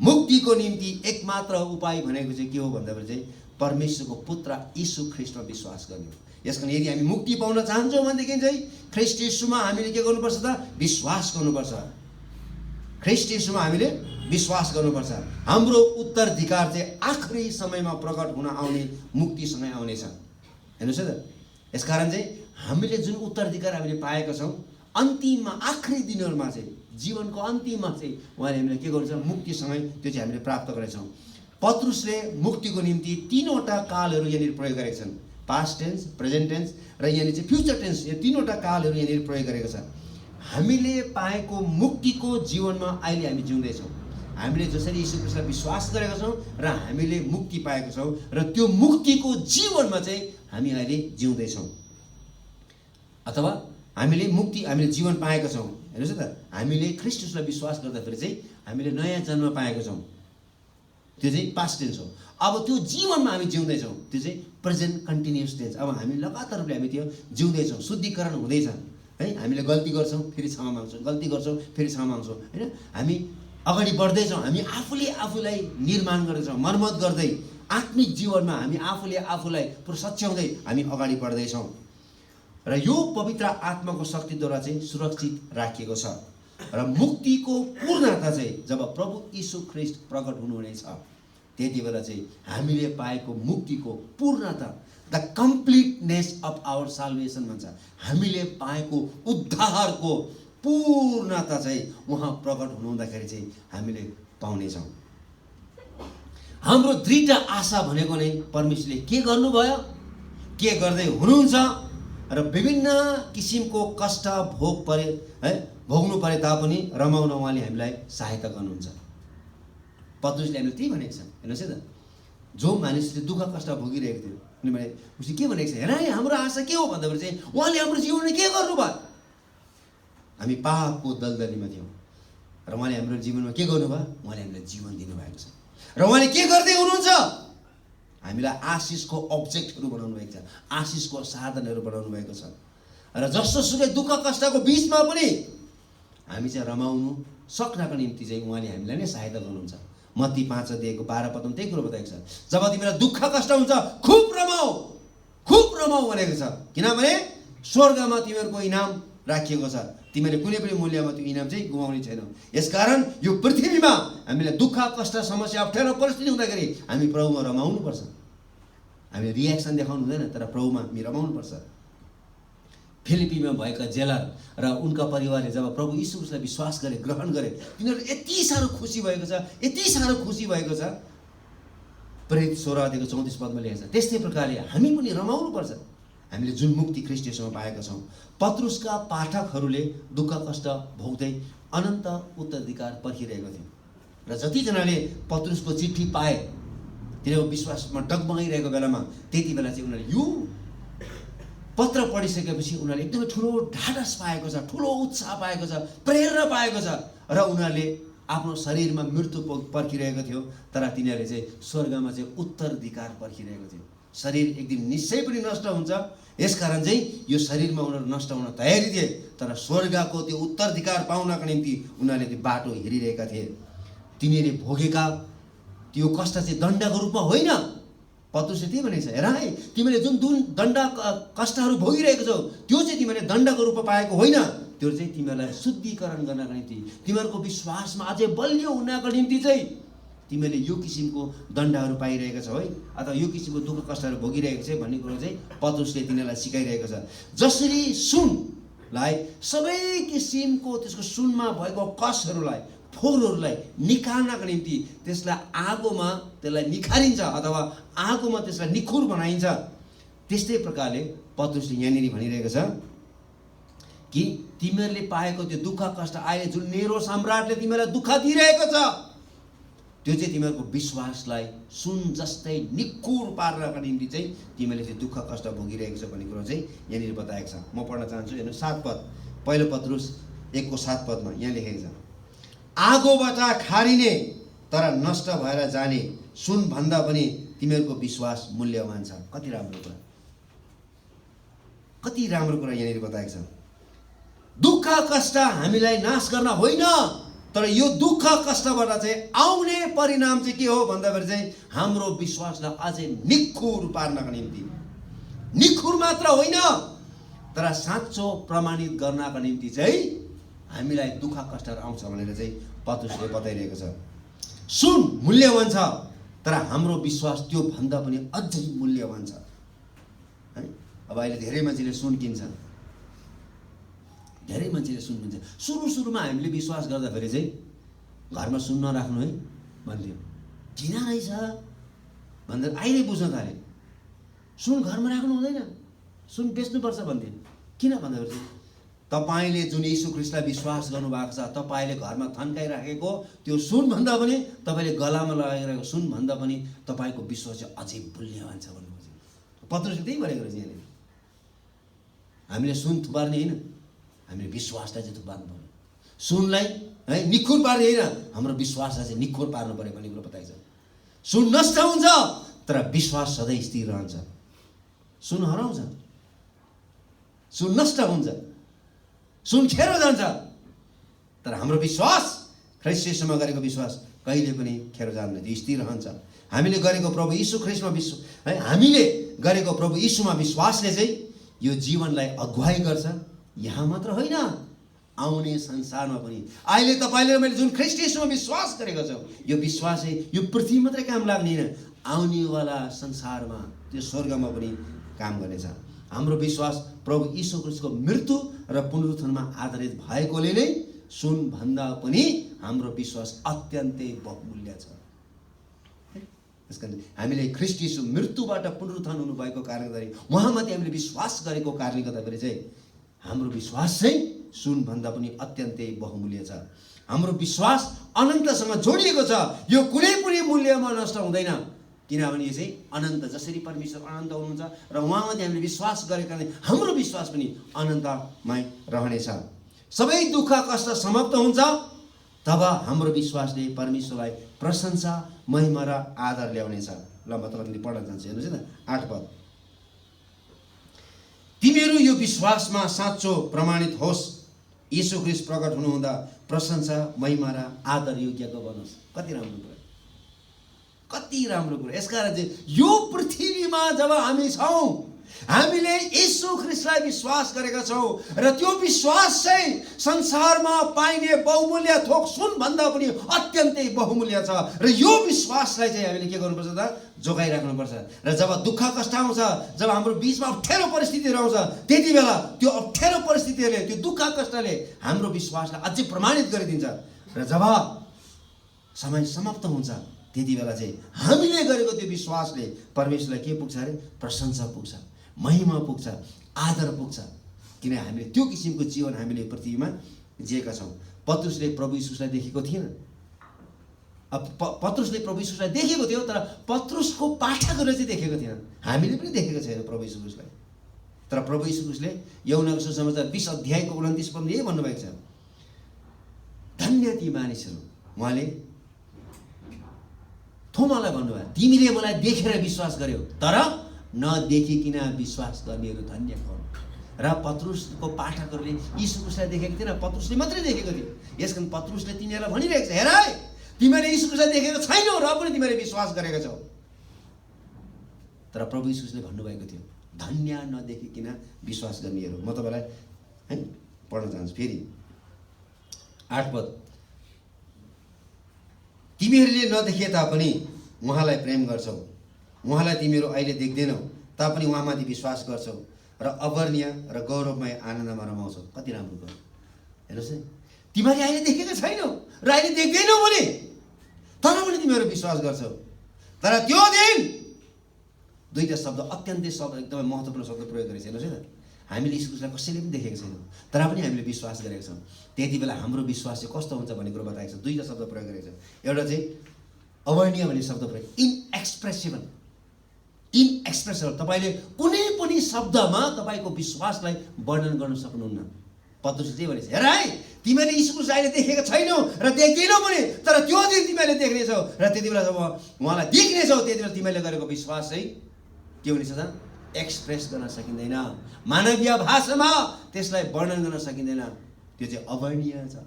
मुक्तिको निम्ति एकमात्र उपाय भनेको चाहिँ के हो भन्दाखेरि चाहिँ परमेश्वरको पुत्र यीशु ख्रीष्टमा विश्वास गर्ने हो। यसकारण यदि हामी मुक्ति पाउन चाहन्छौँ भनेदेखि चाहिँ ख्रीष्ट येशूमा हामीले के गर्नुपर्छ त, विश्वास गर्नुपर्छ। ख्रीष्ट येशूमा हामीले विश्वास गर्नुपर्छ। हाम्रो उत्तराधिकार चाहिँ आखिरी समयमा प्रकट हुन आउने मुक्तिसँगै आउनेछ। हेर्नुहोस् है त, यसकारण चाहिँ हामीले जुन उत्तराधिकार हामीले पाएका छौँ अन्तिममा आखिरी दिनहरूमा चाहिँ जीवनको अन्तिममा चाहिँ उहाँले हामीले के गर्छ, मुक्तिसँगै त्यो चाहिँ हामीले प्राप्त गरेछौँ। पत्रुसले मुक्तिको निम्ति 3वटा कालहरू यहाँनिर प्रयोग गरेका छन्, पास्ट टेन्स, प्रेजेन्ट टेन्स र यहाँनिर चाहिँ फ्युचर टेन्स। यो 3वटा कालहरू यहाँनिर प्रयोग गरेको छ। हामीले पाएको मुक्तिको जीवनमा अहिले हामी जिउँदैछौँ। हामीले जसरी यीशु ख्रीष्टलाई विश्वास गरेका छौँ र हामीले मुक्ति पाएको छौँ र त्यो मुक्तिको जीवनमा चाहिँ हामी अहिले जिउँदैछौँ, अथवा हामीले जीवन पाएका छौँ। हेर्नुहोस् है त, हामीले ख्रीष्ट येशूलाई विश्वास गर्दाखेरि चाहिँ हामीले नयाँ जन्म पाएको छौँ, त्यो चाहिँ पास्ट टेन्स हो। अब त्यो जीवनमा हामी जिउँदैछौँ, त्यो चाहिँ प्रेजेन्ट कन्टिन्युस टेन्स। अब हामी लगातार रूपले हामी त्यो जिउँदैछौँ, शुद्धिकरण हुँदैछ है। हामीले गल्ती गर्छौँ फेरि क्षमा माग्छौँ, गल्ती गर्छौँ फेरि क्षमा माग्छौँ होइन। हामी अगाडि बढ्दैछौँ, हामी आफूले आफूलाई निर्माण गर्दैछौँ, मर्मत गर्दै आत्मिक जीवनमा हामी आफूले आफूलाई पुरा सच्याउँदै हामी अगाडि बढ्दैछौँ र यो पवित्र आत्माको शक्तिद्वारा चाहिँ सुरक्षित राखिएको छ। र मुक्तिको पूर्णता चाहिँ जब प्रभु यीशु ख्रीष्ट प्रकट हुनुहुनेछ त्यति बेला चाहिँ हामीले पाएको मुक्तिको पूर्णता, the completeness of our salvation भन्छ, हामीले पाएको उद्धारको पूर्णता चाहिँ उहाँ प्रकट हुनुहुँदाखेरि चाहिँ हामीले पाउनेछौँ। हाम्रो दृढ आशा भनेको नै परमेश्वरले के गर्नुभयो, के गर्दै हुनुहुन्छ र विभिन्न किसिमको कष्ट भोग्नु परे तापनि रमाउन उहाँले हामीलाई सहायता गर्नुहुन्छ। पत्रुसले हामीले त्यही भनेको छ। हेर्नुहोस् है त, जो मानिसले दुःख कष्ट भोगिरहेको थियो किनभने उसले के भनेको छ, हेर है हाम्रो आशा के हो भन्दाखेरि चाहिँ उहाँले हाम्रो जीवनमा के गर्नुभयो, हामी पापको दलदलीमा थियौँ र उहाँले हाम्रो जीवनमा के गर्नुभयो, उहाँले हामीलाई जीवन दिनुभएको छ र उहाँले के गर्दै हुनुहुन्छ, हामीलाई आशिषको अब्जेक्टहरू बनाउनु भएको छ, आशिषको साधनहरू बनाउनु भएको छ र जसोसुकै दुःख कष्टको बिचमा पनि हामी चाहिँ रमाउनु सक्नको निम्ति चाहिँ उहाँले हामीलाई नै सहायता गर्नुहुन्छ। मत्ती 5 अध्यायको 12 पदमा त्यही कुरो बताएको छ। जब तिमीलाई दुःख कष्ट हुन्छ खुब रमाऊ भनेको छ, किनभने स्वर्गमा तिमीहरूको इनाम राखिएको छ। तिमीले कुनै पनि मूल्यमा त्यो इनाम चाहिँ गुमाउने छैनौ। यसकारण यो पृथ्वीमा हामीलाई दुःख कष्ट समस्या अप्ठ्यारो परिस्थिति हुँदाखेरि हामी प्रभुमा रमाउनुपर्छ। हामीले रियाक्सन देखाउनु हुँदैन, तर प्रभुमा हामी रमाउनुपर्छ। फिलिपीमा भएका जेलर र उनका परिवारले जब प्रभु यीशु ख्रीष्टलाई विश्वास गरे, ग्रहण गरे, तिनीहरू यति साह्रो खुसी भएको छ। प्रेरित 16 अध्यायको 34 पदमा लेखेको छ। त्यस्तै प्रकारले हामी पनि रमाउनुपर्छ, हामीले जुन मुक्ति ख्रीष्ट येशूमा पाएका छौँ। पत्रुसका पाठकहरूले दुःख कष्ट भोग्दै अनन्त उत्तराधिकार पर्खिरहेको थियो र जतिजनाले पत्रुसको चिठी पाए, तिनीहरूको विश्वासमा डगमगाइरहेको बेलामा त्यति बेला चाहिँ उनीहरूले यो पत्र पढिसकेपछि उनीहरूले एकदमै ठुलो ढाडस पाएको छ, ठुलो उत्साह पाएको छ, प्रेरणा पाएको छ र उनीहरूले आफ्नो शरीरमा मृत्यु पर्खिरहेको थियो, तर तिनीहरूले चाहिँ स्वर्गमा चाहिँ उत्तराधिकार पर्खिरहेको थियो। शरीर एक दिन निश्चय पनि नष्ट हुन्छ, यसकारण चाहिँ यो शरीरमा उनीहरू नष्ट हुन तयारी थिए, तर स्वर्गको त्यो उत्तराधिकार पाउनको निम्ति उनीहरूले त्यो बाटो हेरिरहेका थिए। तिनीहरूले भोगेका त्यो कष्ट चाहिँ दण्डको रूपमा होइन। पत्रुसले त्यही भनेको छ, हेर है, तिमीले जुन दण्ड कष्टहरू भोगिरहेको छौ त्यो चाहिँ तिमीले दण्डको रूपमा पाएको होइन, त्यो चाहिँ तिमीहरूलाई शुद्धिकरण गर्नको निम्ति, तिमीहरूको विश्वासमा अझै बलियो हुनको निम्ति चाहिँ तिमीले यो किसिमको दण्डहरू पाइरहेको छौ है, अथवा यो किसिमको दुःख कष्टहरू भोगिरहेको छ भन्ने कुरो चाहिँ पत्रुसले तिनीहरूलाई सिकाइरहेको छ। जसरी सुनलाई सबै किसिमको त्यसको सुनमा भएको कसहरूलाई, फोहोरहरूलाई निकाल्नको निम्ति त्यसलाई आगोमा त्यसलाई निखारिन्छ अथवा आगोमा त्यसलाई निखुर बनाइन्छ, त्यस्तै प्रकारले पत्रुसले यहाँनिर भनिरहेको छ कि तिमीहरूले पाएको त्यो दुःख कष्ट अहिले जुन नेरो सम्राटले तिमीलाई दुःख दिइरहेको छ त्यो चाहिँ तिमीहरूको विश्वासलाई सुन जस्तै निखुर पार्नको निम्ति चाहिँ तिमीले त्यो दुःख कष्ट भोगिरहेको छ भन्ने कुरो चाहिँ यहाँनिर बताएको छ। म पढ्न चाहन्छु, हेर्नु 7 पद, पहिलो पत्रुस 1:7 पदमा यहाँ लेखेको छ, आगोबाट खारिने तर नष्ट भएर जाने सुन भन्दा पनि तिमीहरूको विश्वास मूल्यवान छ। कति राम्रो कुरा यहाँनिर बताएको छ। दुःख कष्ट हामीलाई नाश गर्न होइन, तर यो दुःख कष्टबाट चाहिँ आउने परिणाम चाहिँ के हो भन्दाखेरि चाहिँ हाम्रो विश्वासलाई अझै निखुर पार्नको निम्ति, निखुर मात्र होइन तर साँचो प्रमाणित गर्नको निम्ति चाहिँ हामीलाई दुःख कष्टहरू आउँछ भनेर चाहिँ पत्रुसले बताइरहेको छ। सुन मूल्यवान छ, तर हाम्रो विश्वास त्यो भन्दा पनि अझै मूल्यवान छ है। अब अहिले धेरै मान्छेले सुन किन्छन्, सुरुमा हामीले विश्वास गर्दाखेरि चाहिँ घरमा सुन नराख्नु है भन्थ्यो, किन रहेछ भन्दा अहिले बुझ्न थाले, सुन घरमा राख्नु हुँदैन, सुन बेच्नुपर्छ भन्थ्यो। किन भन्दाखेरि चाहिँ तपाईँले जुन यीशु ख्रीष्टलाई विश्वास गर्नुभएको छ, तपाईँले घरमा थन्काइराखेको त्यो सुन भन्दा पनि, तपाईँले गलामा लगाइरहेको सुन भन्दा पनि तपाईँको विश्वास चाहिँ अझै मूल्यवान छ भन्नुहुन्छ। पत्रुसले त्यही भनेको रहेछ यहाँले, हामीले सुन थुपार्ने होइन, हामीले विश्वासलाई चाहिँ थुपार्नु पर्यो। सुनलाई है निखुर पार्ने होइन, हाम्रो विश्वासलाई चाहिँ निखुर पार्नु पर्यो भन्ने कुरो बताइन्छ। सुन नष्ट हुन्छ तर विश्वास सधैँ स्थिर रहन्छ। सुन हराउँछ, सुन नष्ट हुन्छ, सुन खेरो जान्छ, तर हाम्रो विश्वास, ख्रीष्ट येशूमा गरेको विश्वास कहिले पनि खेरो जाँदैन, त्यो स्थिर रहन्छ। हामीले गरेको प्रभु यीशु ख्रीष्टमा हामीले गरेको प्रभु यीशुमा विश्वासले चाहिँ यो जीवनलाई अगुवाई गर्छ, यहाँ मात्र होइन आउने संसारमा पनि। अहिले तपाईँले मैले जुन ख्रीष्ट येशूमा विश्वास गरेको छु, यो विश्वास चाहिँ यो पृथ्वी मात्रै काम लाग्ने होइन, आउनेवाला संसारमा त्यो स्वर्गमा पनि काम गर्नेछ। हाम्रो विश्वास प्रभु यीशु ख्रीष्टको मृत्यु र पुनरुत्थानमा आधारित भएकोले नै सुन भन्दा पनि हाम्रो विश्वास अत्यन्तै बहुमूल्य छ। त्यसकारण हामीले ख्रीष्ट येशू मृत्युबाट पुनरुत्थान हुनुभएको कारणले गर्दा उहाँमाथि हामीले विश्वास गरेको कारणले गर्दाखेरि चाहिँ हाम्रो विश्वास चाहिँ सुन भन्दा पनि अत्यन्तै बहुमूल्य छ। हाम्रो विश्वास अनन्तसँग जोडिएको छ, यो कुनै पनि मूल्यमा नष्ट हुँदैन, किनभने यो चाहिँ अनन्त, जसरी परमेश्वर अनन्त हुनुहुन्छ र उहाँमाथि हामीले विश्वास गरेको कारणले हाम्रो विश्वास पनि अनन्तमै रहनेछ। सबै दुःख कष्ट समाप्त हुन्छ तब हाम्रो विश्वासले परमेश्वरलाई प्रशंसा, महिमा र आदर ल्याउनेछ। ल म तपाईँले पढ्न चाहन्छु, हेर्नुहोस् न 8 पद, तिमीहरू यो विश्वासमा साँचो प्रमाणित होस्, यीशु ख्रीष्ट प्रकट हुनुहुँदा प्रशंसा, महिमा र आदर योग्यको बनोस्। कति राम्रो कुरा, कति राम्रो कुरा। यसकारण चाहिँ यो पृथ्वीमा जब हामी छौँ, हामीले यीशु ख्रीष्टलाई विश्वास गरेका छौँ र त्यो विश्वास चाहिँ संसारमा पाइने बहुमूल्य थोक सुनभन्दा पनि अत्यन्तै बहुमूल्य छ। र यो विश्वासलाई चाहिँ हामीले के गर्नुपर्छ त? जोगाइराख्नुपर्छ। र जब दुःख कष्ट आउँछ, जब हाम्रो बिचमा अप्ठ्यारो परिस्थितिहरू आउँछ, त्यति बेला त्यो अप्ठ्यारो परिस्थितिहरूले, त्यो दुःख कष्टले हाम्रो विश्वासलाई अझै प्रमाणित गरिदिन्छ। र जब समय समाप्त हुन्छ, त्यति बेला चाहिँ हामीले गरेको त्यो विश्वासले परमेश्वरलाई के पुग्छ अरे? प्रशंसा पुग्छ, महिमा पुग्छ, आदर पुग्छ। किन हामीले त्यो किसिमको जीवन हामीले पृथ्वीमा जिएका छौँ। पत्रुसले प्रभु यीशुलाई देखेको थिएन। पत्रुसले प्रभु यीशुलाई देखेको थियो, तर पत्रुसको पाठकहरूले चाहिँ देखेको थिएन। हामीले पनि देखेको छैन प्रभु यीशुलाई। तर प्रभु यीशुले यूहन्नाको सुसमाचार 20 अध्यायको 29 पदमा यही भन्नुभएको छ, धन्य ती मानिसहरू, उहाँले थोमालाई भन्नुभयो, तिमीले मलाई देखेर विश्वास गर्यौ, तर नदेखिकन विश्वास गर्नेहरू धन्य छन्। र पत्रुसको पाठकहरूले यीशु ख्रीष्टलाई देखेको थिएन, पत्रुसले मात्रै देखेको थियो। यसकारण पत्रुसले तिनीहरूलाई भनिरहेको छ, हेर है, तिमीले यीशु ख्रीष्टलाई देखेको छैनौ र पनि तिमीले विश्वास गरेका छौ। तर प्रभु यीशुले भन्नुभएको थियो, धन्य नदेखिकन विश्वास गर्नेहरू। म तपाईँलाई है पढ्न चाहन्छु फेरि 8 पद। तिमीहरूले नदेखिए तापनि उहाँलाई प्रेम गर्छौ, उहाँलाई तिमीहरू अहिले देख्दैनौ तापनि उहाँमाथि विश्वास गर्छौ र अवर्णीय र गौरवमय आनन्दमा रमाउँछौ। कति राम्रो कुरा हेर्नुहोस् है। तिमीले अहिले देखेका छैनौ र अहिले देख्दैनौ भने, तर पनि तिमीहरू विश्वास गर्छौ। तर त्यो दिन, दुईटा शब्द अत्यन्तै शब्द एकदमै महत्त्वपूर्ण शब्द प्रयोग गरेको छ। हेर्नुहोस् है, हामीले यीशु ख्रीष्टलाई कसैले पनि देखेको छैनौँ, तर पनि हामीले विश्वास गरेका छौँ। त्यति बेला हाम्रो विश्वास चाहिँ कस्तो हुन्छ भन्ने कुरो बताएको छ। दुईटा शब्द प्रयोग गरेको छ। एउटा चाहिँ अवर्णीय भन्ने शब्द प्रयोग, इनएक्सप्रेसिबल। तपाईँले कुनै पनि शब्दमा तपाईँको विश्वासलाई वर्णन गर्न सक्नुहुन्न। पत्रुसले चाहिँ भनेछ, हेर है, तिमीले यीशु ख्रीष्टलाई अहिले देखेका छैनौ र देख्दैनौ पनि, तर त्यो दिन तिमीले देख्नेछौ र त्यति बेला जब उहाँलाई देख्नेछौ, त्यति बेला तिमीले गरेको विश्वास चाहिँ के हुनेछ त? एक्सप्रेस गर्न सकिँदैन, मानवीय भाषामा त्यसलाई वर्णन गर्न सकिँदैन। त्यो चाहिँ अवर्णीय छ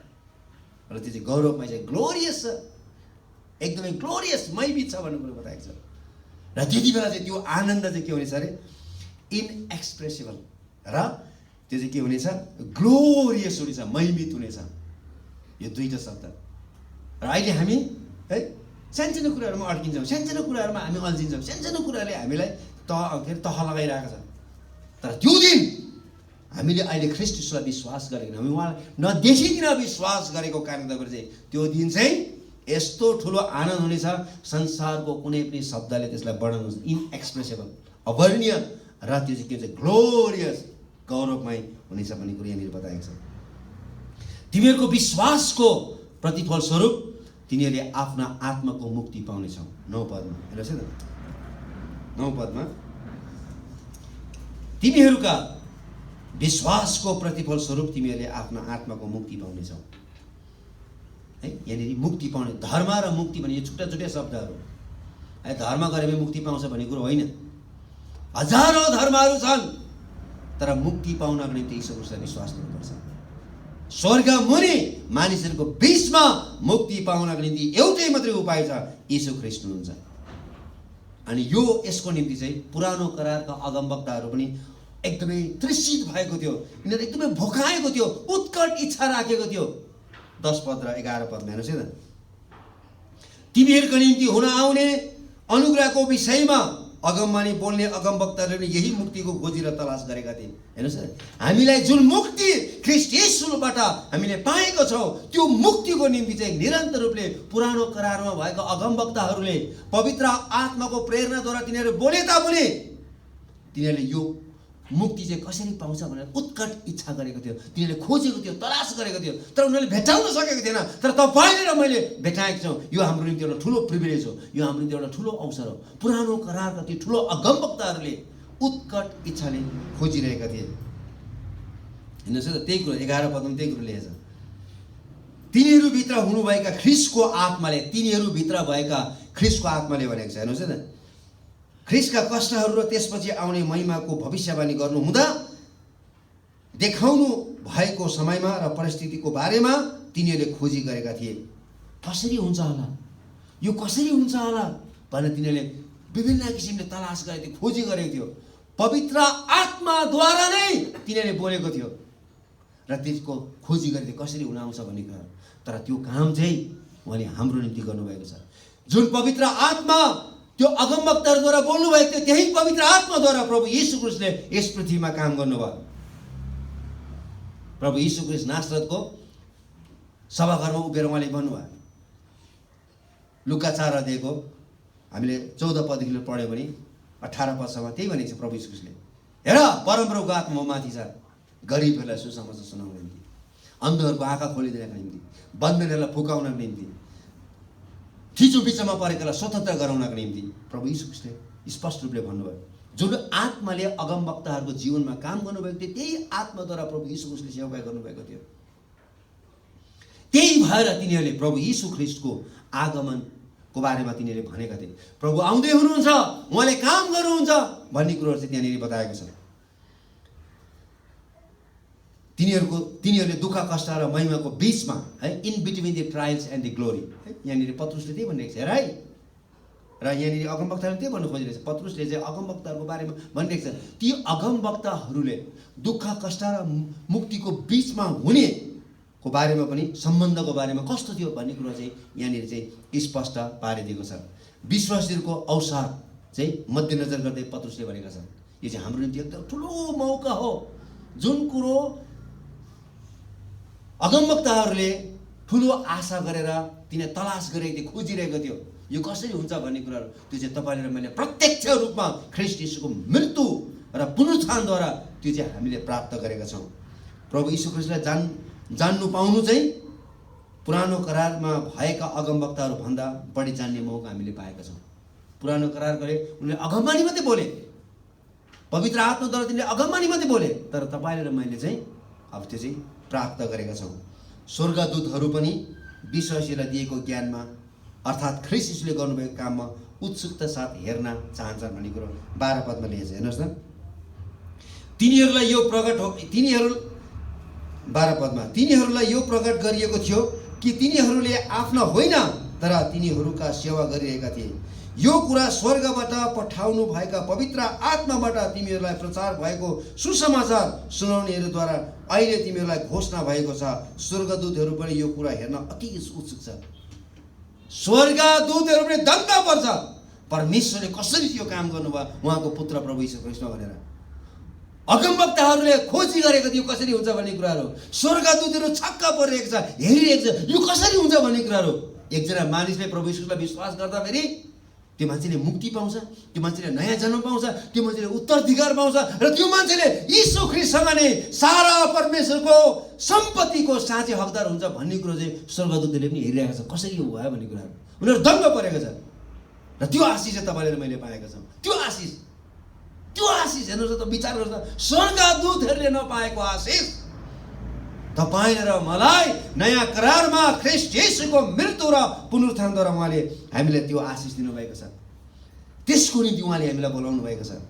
र त्यो चाहिँ गौरवमय छ, ग्लोरियस छ, एकदमै ग्लोरियस मैवित छ भन्ने कुरो बताएको छ। र त्यति बेला चाहिँ त्यो आनन्द चाहिँ के हुनेछ अरे? इनएक्सप्रेसिबल। र त्यो चाहिँ के हुनेछ? ग्लोरियस हुनेछ, मैवित हुनेछ। यो दुईटा शब्द। र अहिले हामी है सानसानो कुराहरूमा अड्किन्छौँ, सानसानो कुराहरूमा हामी अल्झिन्छौँ, सानसानो कुराहरूले हामीलाई तह लगाइरहेको छ। तर त्यो दिन हामीले अहिले ख्रीष्ट यीशुलाई विश्वास गरेको, हामी उहाँलाई नदेखिकन विश्वास गरेको कारणले गर्दा चाहिँ त्यो दिन चाहिँ यस्तो ठुलो आनन्द हुनेछ, संसारको कुनै पनि शब्दले त्यसलाई वर्णन हुन्छ। इनएक्सप्रेसेबल, अवर्णीय, र त्यो चाहिँ के हुन्छ? ग्लोरियस, गौरवमय हुनेछ भन्ने कुरो यहाँनिर बताएको छ। तिमीहरूको विश्वासको प्रतिफल स्वरूप तिनीहरूले आफ्ना आत्माको मुक्ति पाउनेछौ। 9 पदमा हेर्नुहोस् है त, 9 पदमा, तिमीहरूका विश्वासको प्रतिफल स्वरूप तिमीहरूले आफ्ना आत्माको मुक्ति पाउनेछौ। है, यहाँनिर मुक्ति पाउने, धर्म र मुक्ति भने यो छुट्टा छुट्टै शब्दहरू है। धर्म गरेर मुक्ति पाउँछ भन्ने कुरो होइन। हजारौँ धर्महरू छन्, तर मुक्ति पाउनको निम्ति यीशु ख्रीष्टलाई विश्वास गर्नुपर्छ। स्वर्ग मुनि मानिसहरूको बिचमा मुक्ति पाउनको निम्ति एउटै मात्रै उपाय छ, यीशु ख्रीष्ट हुनुहुन्छ। अनि यो यसको निम्ति चाहिँ पुरानो करारका अगमवक्ताहरू पनि एकदमै तृषित भएको थियो, यिनीहरू एकदमै भोकाएको थियो, उत्कट इच्छा राखेको थियो। 10 पद र 11 पदमा हेर्नुहोस् है त, तिमीहरूको निम्ति हुन आउने अनुग्रहको विषयमा अगमवाणी बोल्ने अगमवक्ताहरूले यही मुक्तिको खोजी र तलास गरेका थिए। हेर्नुहोस् है, हामीलाई जुन मुक्ति ख्रीष्ट येशूबाट हामीले पाएको छौँ, त्यो मुक्तिको निम्ति चाहिँ निरन्तर रूपले पुरानो करारमा भएको अगमवक्ताहरूले पवित्र आत्माको प्रेरणाद्वारा तिनीहरू बोले तापनि तिनीहरूले यो मुक्ति चाहिँ कसरी पाउँछ भनेर उत्कट इच्छा गरेको थियो, तिनीहरूले खोजेको थियो, तलास गरेको थियो, तर उनीहरूले भेटाउन सकेको थिएन। तर तपाईँले र मैले भेटाएको छौँ। यो हाम्रो निम्ति एउटा ठुलो प्रिभिलेज हो, यो हाम्रो निम्ति एउटा ठुलो अवसर हो। पुरानो करारका ती ठुलो अगमवक्ताहरूले उत्कट इच्छाले खोजिरहेका थिए। हेर्नुहोस् त, त्यही कुरो 11 पदमा त्यही कुरो लेखेको छ, तिनीहरूभित्र हुनुभएका ख्रीष्टको आत्माले, तिनीहरूभित्र भएका ख्रीष्टको आत्माले भनेको छ। हेर्नुहोस् है त, ख्रीष्टका कष्टहरू र त्यसपछि आउने महिमाको भविष्यवाणी गर्नु हुँदा देखाउनु भएको समयमा र परिस्थितिको बारेमा तिनीहरूले खोजी गरेका थिए। कसरी हुन्छ होला, यो कसरी हुन्छ होला भनेर तिनीहरूले विभिन्न किसिमले तलास गरेको थियो, खोजी गरेको थियो। पवित्र आत्माद्वारा नै तिनीहरूले बोलेको थियो र त्यसको खोजी गरेको थियो कसरी हुन आउँछ भन्ने कुरा। तर त्यो काम चाहिँ उहाँले हाम्रो निम्ति गर्नुभएको छ। जुन पवित्र आत्मा त्यो अगमवक्ताहरूद्वारा बोल्नुभएको थियो, त्यही पवित्र आत्माद्वारा प्रभु यीशु ख्रीष्टले यस पृथ्वीमा काम गर्नुभयो। प्रभु यीशु ख्रीष्ट नासरतको सभाघरमा उभिएर उहाँले भन्नुभयो। लुका 4 अध्यायको हामीले 14 पददेखि पढ्यो भने 18 पदसम्म त्यही भनेको छ प्रभु यीशु ख्रीष्टले, हेर परमप्रभुको आत्मा माथि छ, गरिबहरूलाई सुसमाचार सुनाउनको निम्ति, अन्धहरूको आँखा खोलिदिनका निम्ति, बन्धनहरूलाई फुकाउनको निम्ति, थिचो बिचमा परेकालाई स्वतन्त्र गराउनको निम्ति प्रभु यीशु ख्रीष्टले स्पष्ट रूपले भन्नुभयो। जुन आत्माले अगमवक्ताहरूको जीवनमा काम गर्नुभएको थियो, त्यही आत्माद्वारा प्रभु यीशु ख्रीष्टले सेवा गर्नुभएको थियो। त्यही भएर तिनीहरूले प्रभु यीशु ख्रीष्टको आगमनको बारेमा तिनीहरूले भनेका थिए। प्रभु आउँदै हुनुहुन्छ, उहाँले काम गर्नुहुन्छ भन्ने कुरोहरू चाहिँ त्यहाँनिर बताएको छ। तिनीहरूले दुःख कष्ट र महिमाको बीचमा है, in between the trials and the glory है, यहाँनिर पत्रुसले त्यही भनिरहेको छ। हेर है, र यहाँनिर अगमवक्ताहरूले त्यही भन्नु खोजिरहेको छ। पत्रुसले चाहिँ अगमवक्ताहरूको बारेमा भनिरहेको छ, ती अगमवक्ताहरूले दुःख कष्ट र मुक्तिको बीचमा हुनेको बारेमा पनि, सम्बन्धको बारेमा कस्तो थियो भन्ने कुरो चाहिँ यहाँनिर चाहिँ स्पष्ट पारिदिएको छ। विश्वासीहरूको अवसर चाहिँ मध्यनजर गर्दै पत्रुसले भनेका छन्, यो चाहिँ हाम्रो निम्ति एकदम ठुलो मौका हो। जुन कुरो अगमवक्ताहरूले ठुलो आशा गरेर तिनीहरूले तलास गरेको थियो, खोजिरहेको थियो, यो कसरी हुन्छ भन्ने कुराहरू, त्यो चाहिँ तपाईँले र मैले प्रत्यक्ष रूपमा ख्रीष्ट यीशुको मृत्यु र पुनरुत्थानद्वारा त्यो चाहिँ हामीले प्राप्त गरेका छौँ। प्रभु यीशु ख्रीष्टलाई जान्नु पाउनु चाहिँ पुरानो करारमा भएका अगमवक्ताहरू भन्दा बढी जान्ने मौका हामीले पाएका छौँ। पुरानो करार गरे उनीहरूले अगमवाणी मात्रै बोले, पवित्र आत्माद्वारा तिनीहरूले अगमवाणी मात्रै बोले, तर तपाईँले र मैले चाहिँ अब त्यो चाहिँ प्राप्त गरेका छौँ। स्वर्गदूतहरू पनि विश्वासीलाई दिएको ज्ञानमा अर्थात् ख्रीष्ट यीशुले गर्नुभएको काममा उत्सुकता साथ हेर्न चाहन्छन् भन्ने कुरो 12 पदमा लेखेको छ। हेर्नुहोस् न, तिनीहरूलाई यो प्रकट हो, 12 पदमा तिनीहरूलाई यो प्रकट गरिएको थियो कि तिनीहरूले आफ्ना होइन तर तिनीहरूका सेवा गरिरहेका थिए। यो कुरा स्वर्गबाट पठाउनु भएका पवित्र आत्माबाट तिमीहरूलाई प्रचार भएको सुसमाचार सुनाउनेहरूद्वारा अहिले तिमीहरूलाई घोषणा भएको छ। स्वर्गदूतहरू पनि यो कुरा हेर्न अति उत्सुक छ। स्वर्गदूतहरू पनि दङ्ग पर्छ, परमेश्वरले कसरी यो काम गर्नुभयो उहाँको पुत्र प्रभु यीशु ख्रीष्टमा भनेर। अगमवक्ताहरूले खोजी गरेको थियो कसरी हुन्छ भन्ने कुराहरू, स्वर्गदूतहरू छक्क परिरहेको छ, हेरिरहेको छ यो कसरी हुन्छ भन्ने कुराहरू। एकजना मानिसले प्रभु यीशुलाई विश्वास गर्दाखेरि त्यो मान्छेले मुक्ति पाउँछ, त्यो मान्छेले नयाँ जन्म पाउँछ, त्यो मान्छेले उत्तराधिकार पाउँछ र त्यो मान्छेले यीशु ख्रीष्टसँग नै सारा परमेश्वरको सम्पत्तिको साँच्चै हकदार हुन्छ भन्ने कुरो चाहिँ स्वर्गदूतले पनि हेरिरहेको छ कसरी हो भयो भन्ने कुराहरू। उनीहरू दङ्ग परेको छ र त्यो आशिष चाहिँ तपाईँले र मैले पाएका छौँ। त्यो आशिष हेर्नुहोस् त, विचार गर्नुहोस् त, स्वर्गदूतहरूले नपाएको आशिष तपाईँ र मलाई नयाँ करारमा ख्रीष्ट यीशुको मृत्यु र पुनरुत्थानद्वारा उहाँले हामीलाई त्यो आशिष दिनुभएको छ। त्यसको निम्ति उहाँले हामीलाई बोलाउनु भएको छ।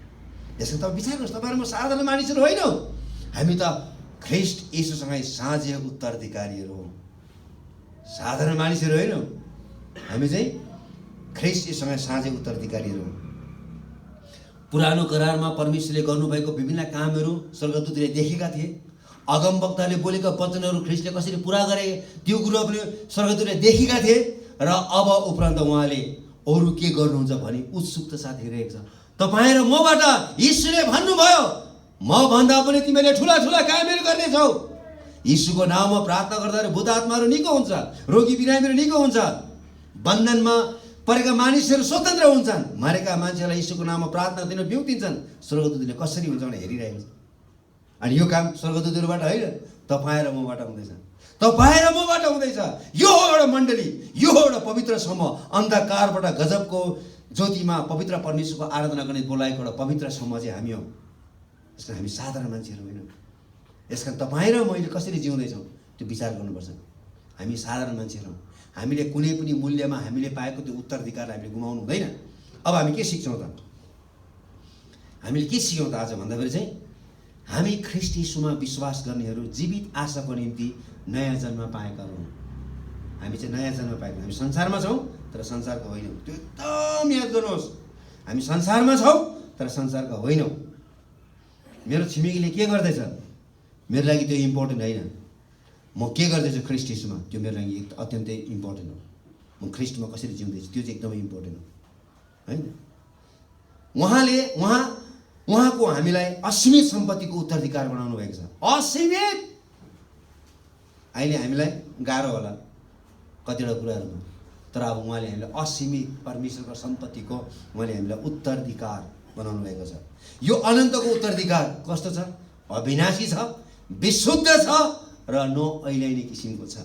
यसको तपाईँ विचार गर्नुहोस्, तपाईँहरू म साधारण मानिसहरू होइनौँ, हामी त ख्रीष्ट यीशुसँगै साझे उत्तराधिकारीहरू हौँ। साधारण मानिसहरू होइनौँ, हामी चाहिँ ख्रीष्ट यीशुसँगै साझे उत्तराधिकारीहरू हौँ। पुरानो करारमा परमेश्वरले गर्नुभएको विभिन्न कामहरू स्वर्गदूतले देखेका थिए। अगमवक्ताले बोलेका वचनहरू ख्रीष्टले कसरी पुरा गरे त्यो कुरो पनि स्वर्गदूतले देखेका थिए र अब उपरान्त उहाँले अरू के गर्नुहुन्छ भने उत्सुकता साथ हेरिरहेको छ। तपाईँ र मबाट यीशुले भन्नुभयो, म भन्दा पनि तिमीले ठुला ठुला कामहरू गर्नेछौ। यीशुको नाममा प्रार्थना गर्दाखेरि भूत आत्माहरू निको हुन्छ, रोगी बिरामीहरू निको हुन्छ, बन्धनमा परेका मानिसहरू स्वतन्त्र हुन्छन्, मरेका मान्छेलाई यीशुको नाममा प्रार्थना दिन बिउतिन्छन्। स्वर्गदूतले कसरी हुन्छ भनेर हेरिरहेको छ। अनि यो काम स्वर्गदूतहरूबाट होइन, तपाईँ र मबाट हुँदैछ, तपाईँ र मबाट हुँदैछ। यो हो एउटा मण्डली, यो हो एउटा पवित्र समूह, अन्धकारबाट गजबको ज्योतिमा पवित्र परमेश्वरको आराधना गर्ने बोलाएको एउटा पवित्र समूह चाहिँ हामी हौँ। यसको हामी साधारण मान्छेहरू होइनौँ। यसका तपाईँ र मैले कसरी जिउँदैछौँ त्यो विचार गर्नुपर्छ। हामी साधारण मान्छेहरू हौँ। हामीले कुनै पनि मूल्यमा हामीले पाएको त्यो उत्तराधिकार हामीले गुमाउनु हुँदैन। अब हामी के सिक्छौँ त? हामीले के सिक्यौँ त आज भन्दाखेरि चाहिँ हामी ख्रीष्ट यीशुमा विश्वास गर्नेहरू जीवित आशाको निम्ति नयाँ जन्म पाएका हौँ। हामी चाहिँ नयाँ जन्म पाएका, हामी संसारमा छौँ तर संसारका होइनौँ। त्यो एकदम याद गर्नुहोस्। हामी संसारमा छौँ तर संसारका होइनौँ। मेरो छिमेकीले के गर्दैछ मेरो लागि त्यो इम्पोर्टेन्ट होइन। म के गर्दैछु ख्रिस्ट यीशुमा त्यो मेरो लागि अत्यन्तै इम्पोर्टेन्ट हो। म ख्रिस्टमा कसरी जिउँदैछु त्यो चाहिँ एकदमै इम्पोर्टेन्ट हो होइन। उहाँको हामीलाई असीमित सम्पत्तिको उत्तराधिकार बनाउनु भएको छ। असीमित। अहिले हामीलाई गाह्रो होला कतिवटा कुराहरूमा, तर अब उहाँले हामीलाई असीमित परमेश्वरको सम्पत्तिको उहाँले हामीलाई उत्तराधिकार बनाउनु भएको छ। यो अनन्तको उत्तराधिकार कस्तो छ? अविनाशी छ, विशुद्ध छ र नअहिल्याइने किसिमको छ।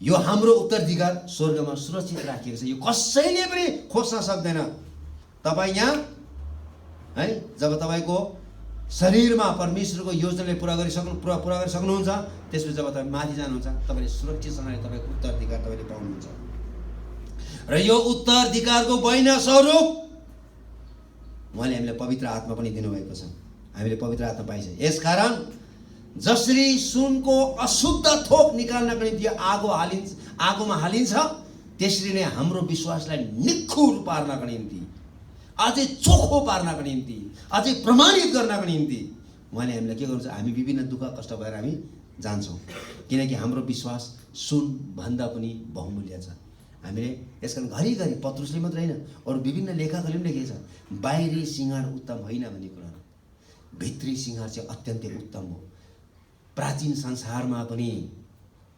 यो हाम्रो उत्तराधिकार स्वर्गमा सुरक्षित राखिएको छ। यो कसैले पनि खोज्न सक्दैन। तपाईँ यहाँ है जब तपाईँको शरीरमा परमेश्वरको योजनाले पुरा गरिसक्नुहुन्छ, त्यसपछि जब तपाईँ माथि जानुहुन्छ तपाईँले सुरक्षितसँगले तपाईँको उत्तराधिकार तपाईँले पाउनुहुन्छ। र यो उत्तराधिकारको महिना स्वरूप उहाँले हामीलाई पवित्र आत्मा पनि दिनुभएको छ। हामीले पवित्र आत्मा पाइन्छ। यसकारण जसरी सुनको अशुद्ध थोक निकाल्नको निम्ति आगोमा हालिन्छ, त्यसरी नै हाम्रो विश्वासलाई निखुर पार्नको निम्ति, अझै चोखो पार्नको निम्ति, अझै प्रमाणित गर्नको निम्ति उहाँले हामीलाई के गर्नुहुन्छ? हामी विभिन्न दुःख कष्ट भएर हामी जान्छौँ, किनकि हाम्रो विश्वास सुन भन्दा पनि बहुमूल्य छ। हामीले यसकारण घरिघरि पत्रुसले मात्र होइन अरू विभिन्न लेखकहरूले पनि लेखेको छ, बाहिरी सिँगार उत्तम होइन भन्ने कुरा, भित्री सिँगार चाहिँ अत्यन्तै उत्तम हो। प्राचीन संसारमा पनि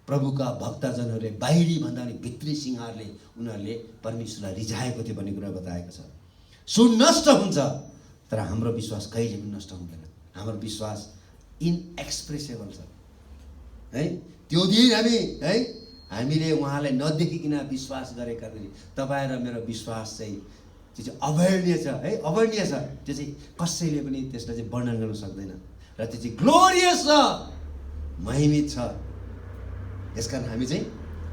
प्रभुका भक्तजनहरूले बाहिरी भन्दा पनि भित्री सिँगारले उनीहरूले परमेश्वरलाई रिझाएको थियो भन्ने कुरा बताएको छ। सुन नष्ट हुन्छ तर हाम्रो विश्वास कहिले पनि नष्ट हुँदैन। हाम्रो विश्वास इनएक्सप्रेसेबल छ है। त्यो दिन हामीले उहाँलाई नदेखिकन विश्वास गरेका पनि तपाईँ र मेरो विश्वास चाहिँ त्यो चाहिँ अवर्णनीय छ है, अवर्णनीय छ। त्यो चाहिँ कसैले पनि त्यसलाई चाहिँ वर्णन गर्न सक्दैन र त्यो चाहिँ ग्लोरियस छ, महिमित छ। यसकारण हामी चाहिँ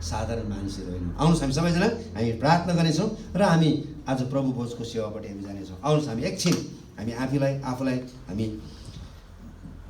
साधारण मानिसहरू होइनौँ। आउनुहोस् हामी सबैजना हामी प्रार्थना गर्नेछौँ र हामी आज प्रभु भोजको सेवापट्टि हामी जानेछौँ। आउनुहोस् हामी एकछिन हामी आफूलाई हामी